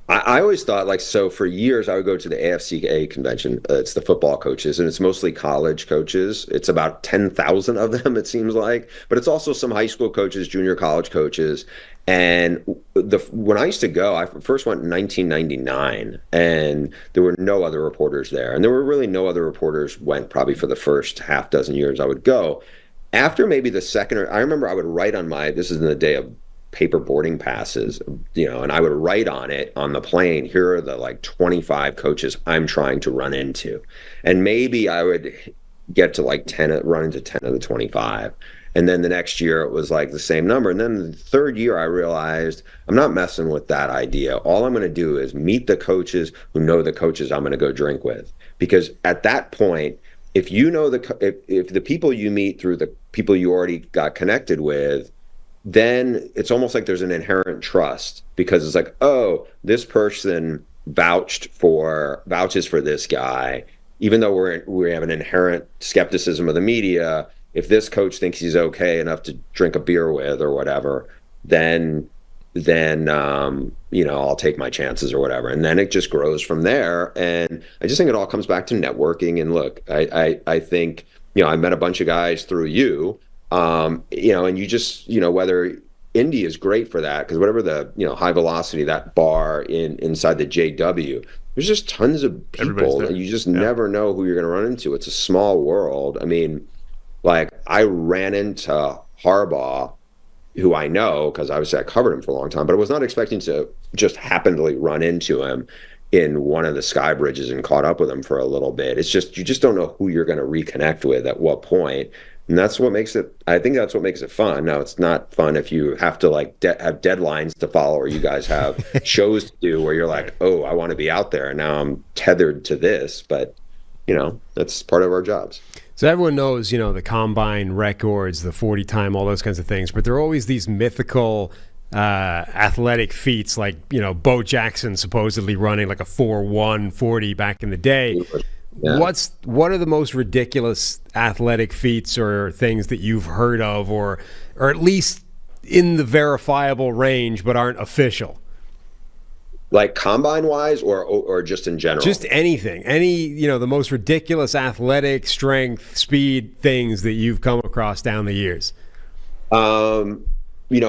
I always thought, like, so for years I would go to the AFCA convention. It's the football coaches, and it's mostly college coaches. It's about 10,000 of them, it seems like. But it's also some high school coaches, junior college coaches. And when I used to go, I first went in 1999, and there were no other reporters there. And there were really no other reporters went probably for the first half dozen years I would go. After maybe the second, I remember I would write on this is in the day of paper boarding passes, and I would write on it on the plane, here are the like 25 coaches I'm trying to run into. And maybe I would get to like run into 10 of the 25. And then the next year it was like the same number. And then the third year I realized I'm not messing with that idea. All I'm going to do is meet the coaches who know the coaches I'm going to go drink with. Because at that point, if you know if the people you meet through the people you already got connected with, then it's almost like there's an inherent trust, because it's like, oh, this person vouches for this guy, even though we have an inherent skepticism of the media. If this coach thinks he's okay enough to drink a beer with or whatever, then I'll take my chances or whatever. And then it just grows from there. And I just think it all comes back to networking. And look, I think, I met a bunch of guys through you, and you just, whether Indy is great for that, because whatever the, high velocity, that bar inside the JW, there's just tons of people, and you just never know who you're going to run into. It's a small world. I mean, like, I ran into Harbaugh, who I know, because obviously I covered him for a long time, but I was not expecting to just happenly run into him in one of the sky bridges and caught up with him for a little bit. It's just, you just don't know who you're going to reconnect with at what point. And that's what makes it, I think that's what makes it fun. Now, it's not fun if you have to like have deadlines to follow, or you guys have shows to do where you're like, oh, I want to be out there, and now I'm tethered to this. But, that's part of our jobs. So everyone knows, the combine records, the 40 time, all those kinds of things, but there are always these mythical athletic feats, like, Bo Jackson supposedly running like a 4.1 40 back in the day. Yeah. What are the most ridiculous athletic feats or things that you've heard of, or at least in the verifiable range but aren't official? Like combine wise, or just in general? Just anything. The most ridiculous athletic, strength, speed things that you've come across down the years.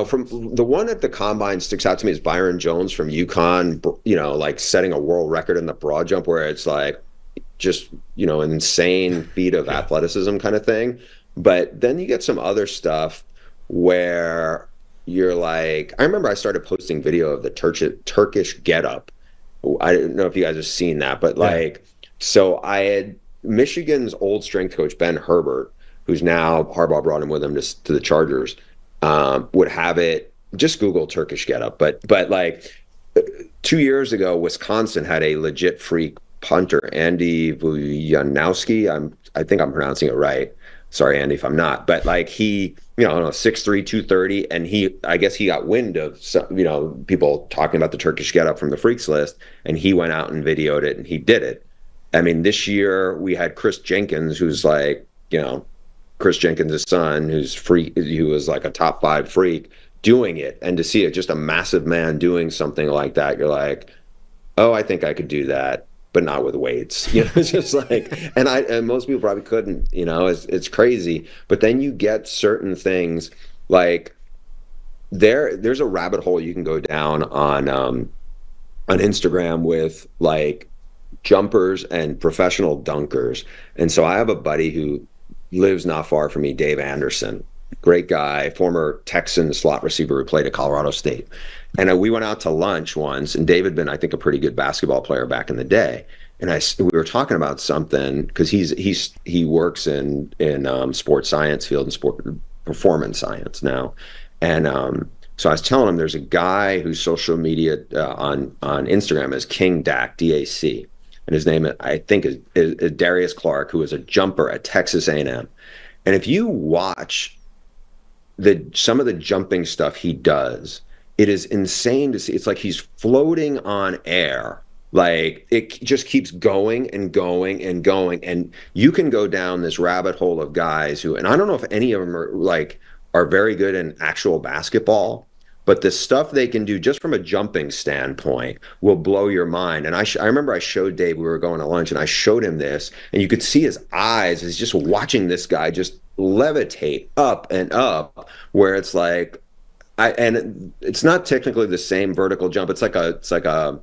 from the one at the combine sticks out to me is Byron Jones from UConn, like setting a world record in the broad jump, where it's like just, an insane feat of athleticism kind of thing. But then you get some other stuff where you're like, I remember I started posting video of the Turkish getup. I don't know if you guys have seen that, but so I had Michigan's old strength coach, Ben Herbert, who's now Harbaugh brought him with him to the Chargers, would have it, just Google Turkish getup. But like 2 years ago, Wisconsin had a legit freak punter, Andy Vujanowski. I think I'm pronouncing it right. Sorry, Andy, if I'm not. But like he, 6'3", 230, and I guess he got wind of some, people talking about the Turkish getup from the freaks list, and he went out and videoed it, and he did it. I mean, this year we had Chris Jenkins, who's like, Chris Jenkins' son, who was like a top 5 freak, doing it, and to see it, just a massive man doing something like that, you're like, oh, I think I could do that, but not with weights. It's just like, and most people probably couldn't. It's crazy. But then you get certain things like there's a rabbit hole you can go down on Instagram with like jumpers and professional dunkers. And so I have a buddy who lives not far from me, Dave Anderson, great guy, former Texan slot receiver who played at Colorado State. And we went out to lunch once, and Dave had been, I think, a pretty good basketball player back in the day. And we were talking about something, because he works in sports science field and sport performance science now. And so I was telling him there's a guy whose social media on Instagram is King Dak, DAC. And his name, I think, is Darius Clark, who is a jumper at Texas A&M. And if you watch some of the jumping stuff he does, it is insane to see. It's like he's floating on air. Like it just keeps going and going and going. And you can go down this rabbit hole of guys who, and I don't know if any of them are very good in actual basketball, but the stuff they can do just from a jumping standpoint will blow your mind. And I remember I showed Dave, we were going to lunch, and I showed him this, and you could see his eyes as just watching this guy just levitate up and up, where it's like, and it's not technically the same vertical jump. It's like a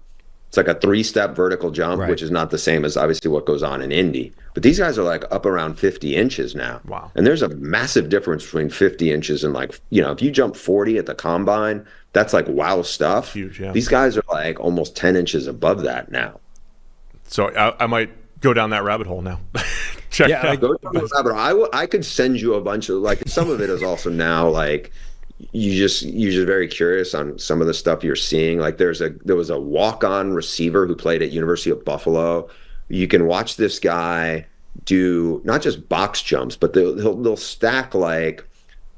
3-step vertical jump, right, which is not the same as obviously what goes on in Indy. But these guys are like up around 50 inches now. Wow. And there's a massive difference between 50 inches and like, if you jump 40 at the combine, that's like wow stuff. Huge, yeah. These guys are like almost 10 inches above that now. So I might go down that rabbit hole now. Check it out. Go down the rabbit hole. I could send you a bunch of, like, some of it is also now like, you're just very curious on some of the stuff you're seeing. Like there was a walk-on receiver who played at University of Buffalo. You can watch this guy do not just box jumps, but they'll stack like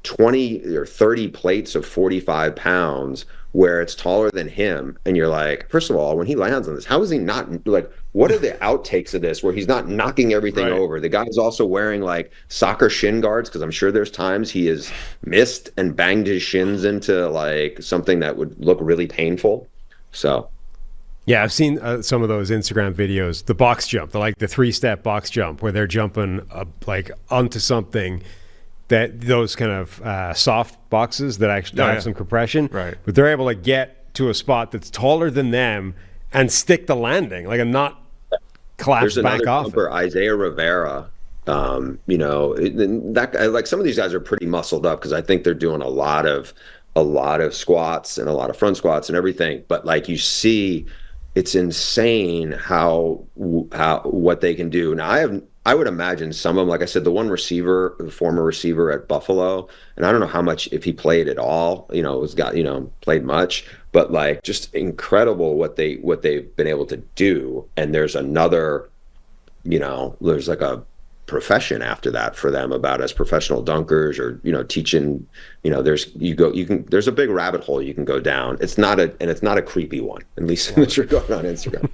20 or 30 plates of 45 pounds where it's taller than him. And you're like, first of all, when he lands on this, how is he not, like, what are the outtakes of this where he's not knocking everything over? The guy's also wearing like soccer shin guards, because I'm sure there's times he has missed and banged his shins into like something that would look really painful. So yeah, I've seen some of those Instagram videos, the box jump, the 3-step box jump, where they're jumping like onto something that those kind of soft boxes that actually have some compression, right? But they're able to get to a spot that's taller than them and stick the landing, like, and not collapse back off. Jumper, Isaiah Rivera. That like some of these guys are pretty muscled up, because I think they're doing a lot of squats and a lot of front squats and everything. But like you see, it's insane how what they can do. Now I would imagine some of them, like I said, the former receiver at Buffalo, and I don't know how much, if he played at all, played much, but like just incredible what they've been able to do. And there's another, there's like a profession after that for them about as professional dunkers, or, teaching, there's a big rabbit hole you can go down. It's not a creepy one, at least unless you're going on Instagram.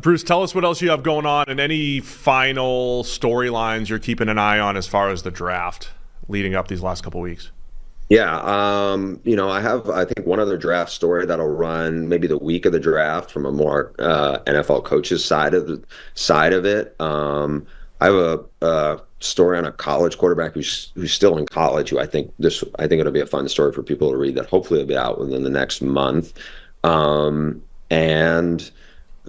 Bruce, tell us what else you have going on, and any final storylines you're keeping an eye on as far as the draft leading up these last couple weeks. Yeah, I have, I think, one other draft story that'll run maybe the week of the draft from a more NFL coaches side of it. I have a story on a college quarterback who's still in college, who I think it'll be a fun story for people to read, that hopefully will be out within the next month. And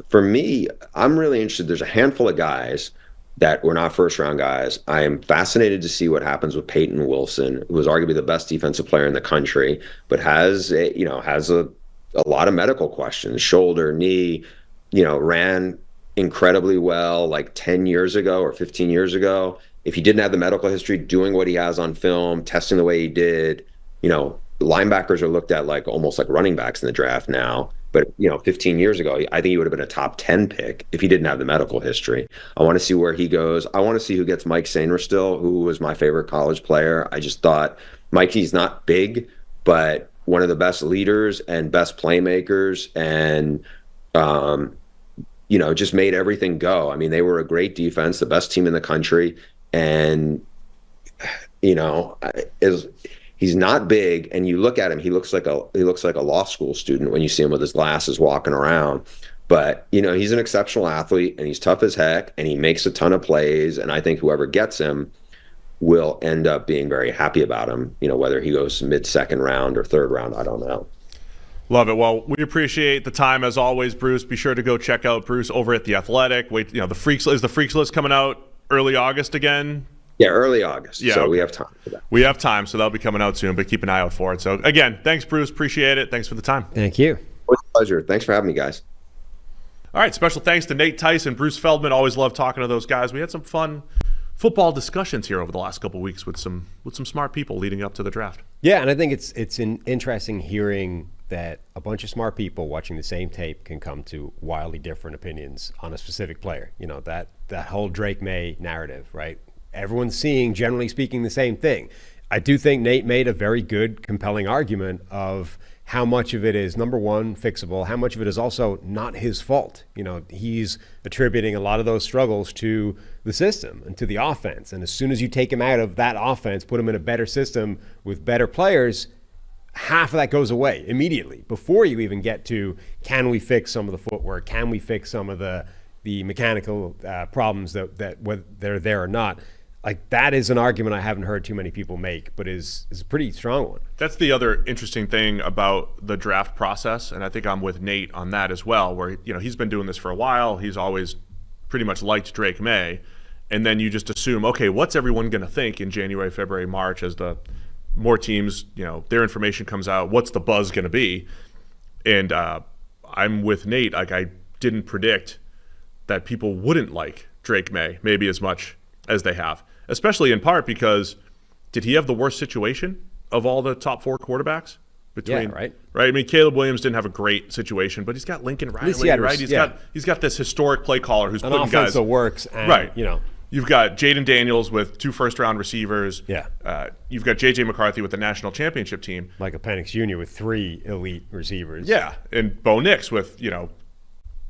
for me, I'm really interested. There's a handful of guys that were not first round guys. I am fascinated to see what happens with Peyton Wilson, who is arguably the best defensive player in the country, but has a lot of medical questions, shoulder, knee, ran incredibly well like 10 years ago or 15 years ago. If he didn't have the medical history, doing what he has on film, testing the way he did, linebackers are looked at like almost like running backs in the draft now. But 15 years ago, I think he would have been a top 10 pick if he didn't have the medical history. I want to see where he goes. I want to see who gets Mike Sainristil, who was my favorite college player. I just thought Mikey's not big, but one of the best leaders and best playmakers, and just made everything go. I mean, they were a great defense, the best team in the country, and he's not big, and you look at him, he looks like a law school student when you see him with his glasses walking around. But he's an exceptional athlete, and he's tough as heck, and he makes a ton of plays, and I think whoever gets him will end up being very happy about him. Whether he goes mid-second round or third round, I don't know. Love it. Well, we appreciate the time as always, Bruce. Be sure to go check out Bruce over at The Athletic. Wait, the Freaks list coming out early August again? Yeah, early August. Yeah, so okay. We have time for that. We have time, so that'll be coming out soon, but keep an eye out for it. So again, thanks, Bruce. Appreciate it. Thanks for the time. Thank you. Always a pleasure. Thanks for having me, guys. All right, special thanks to Nate Tice and Bruce Feldman. Always love talking to those guys. We had some fun football discussions here over the last couple of weeks with some smart people leading up to the draft. Yeah, and I think it's interesting hearing that a bunch of smart people watching the same tape can come to wildly different opinions on a specific player. That whole Drake May narrative, right? Everyone's seeing, generally speaking, the same thing. I do think Nate made a very good, compelling argument of how much of it is, number one, fixable, how much of it is also not his fault. He's attributing a lot of those struggles to the system and to the offense. And as soon as you take him out of that offense, put him in a better system with better players, half of that goes away immediately before you even get to, can we fix some of the footwork? Can we fix some of the mechanical problems that whether they're there or not? Like, that is an argument I haven't heard too many people make, but is a pretty strong one. That's the other interesting thing about the draft process, and I think I'm with Nate on that as well, where he's been doing this for a while. He's always pretty much liked Drake May, and then you just assume, okay, what's everyone going to think in January, February, March as the more teams, their information comes out, what's the buzz going to be? And I'm with Nate. Like, I didn't predict that people wouldn't like Drake May maybe as much as they have, especially in part because did he have the worst situation of all the top four quarterbacks? Right. I mean, Caleb Williams didn't have a great situation, but he's got Lincoln Riley, right? He's got this historic play caller who's putting guys that works, and, right. You've got Jaden Daniels with 2 first-round receivers. Yeah. You've got J.J. McCarthy with the national championship team. Micah Penix Jr. with 3 elite receivers. Yeah, and Bo Nix with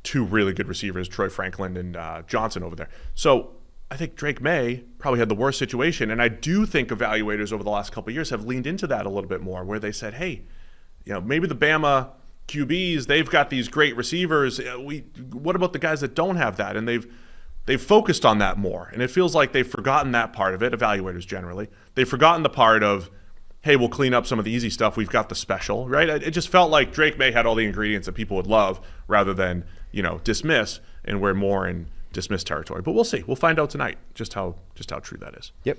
2 really good receivers, Troy Franklin and Johnson over there. So I think Drake May probably had the worst situation, and I do think evaluators over the last couple of years have leaned into that a little bit more, where they said, hey, maybe the Bama QBs, they've got these great receivers. What about the guys that don't have that? And they've focused on that more, and it feels like they've forgotten that part of it, evaluators generally. They've forgotten the part of, hey, we'll clean up some of the easy stuff. We've got the special, right? It just felt like Drake May had all the ingredients that people would love rather than, dismiss, and we're more in dismiss territory. But we'll see. We'll find out tonight just how true that is. Yep.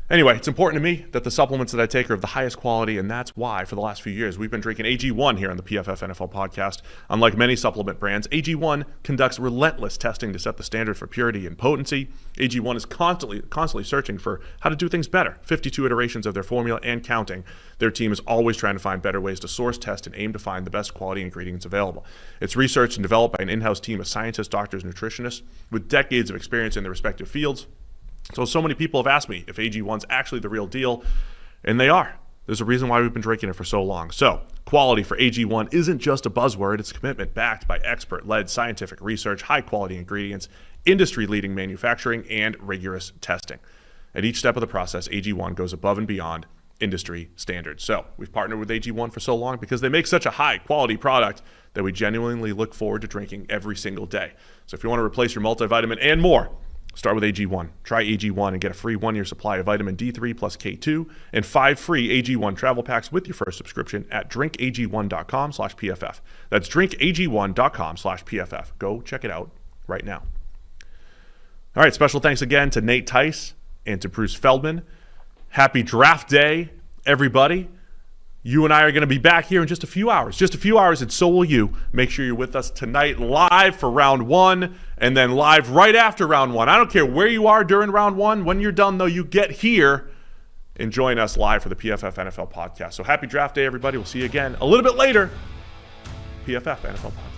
Anyway, it's important to me that the supplements that I take are of the highest quality, and that's why for the last few years we've been drinking AG1 here on the PFF NFL podcast. Unlike many supplement brands, AG1 conducts relentless testing to set the standard for purity and potency. AG1 is constantly searching for how to do things better. 52 iterations of their formula and counting. Their team is always trying to find better ways to source, test, and aim to find the best quality ingredients available. It's researched and developed by an in-house team of scientists, doctors, and nutritionists with decades of experience in their respective fields. So many people have asked me if AG1's actually the real deal, and they are. There's a reason why we've been drinking it for so long. So, quality for AG1 isn't just a buzzword, it's a commitment backed by expert-led scientific research, high-quality ingredients, industry-leading manufacturing, and rigorous testing. At each step of the process, AG1 goes above and beyond industry standards. So, we've partnered with AG1 for so long because they make such a high-quality product that we genuinely look forward to drinking every single day. So, if you want to replace your multivitamin and more, Start with AG1. Try AG1 and get a free 1-year supply of vitamin D3 plus K2 and 5 free AG1 travel packs with your first subscription at drinkag1.com/PFF. That's drinkag1.com/PFF. Go check it out right now. All right, special thanks again to Nate Tice and to Bruce Feldman. Happy draft day, everybody. You and I are going to be back here in just a few hours. Just a few hours, and so will you. Make sure you're with us tonight live for round 1 and then live right after round 1. I don't care where you are during round 1. When you're done, though, you get here and join us live for the PFF NFL podcast. So happy draft day, everybody. We'll see you again a little bit later. PFF NFL podcast.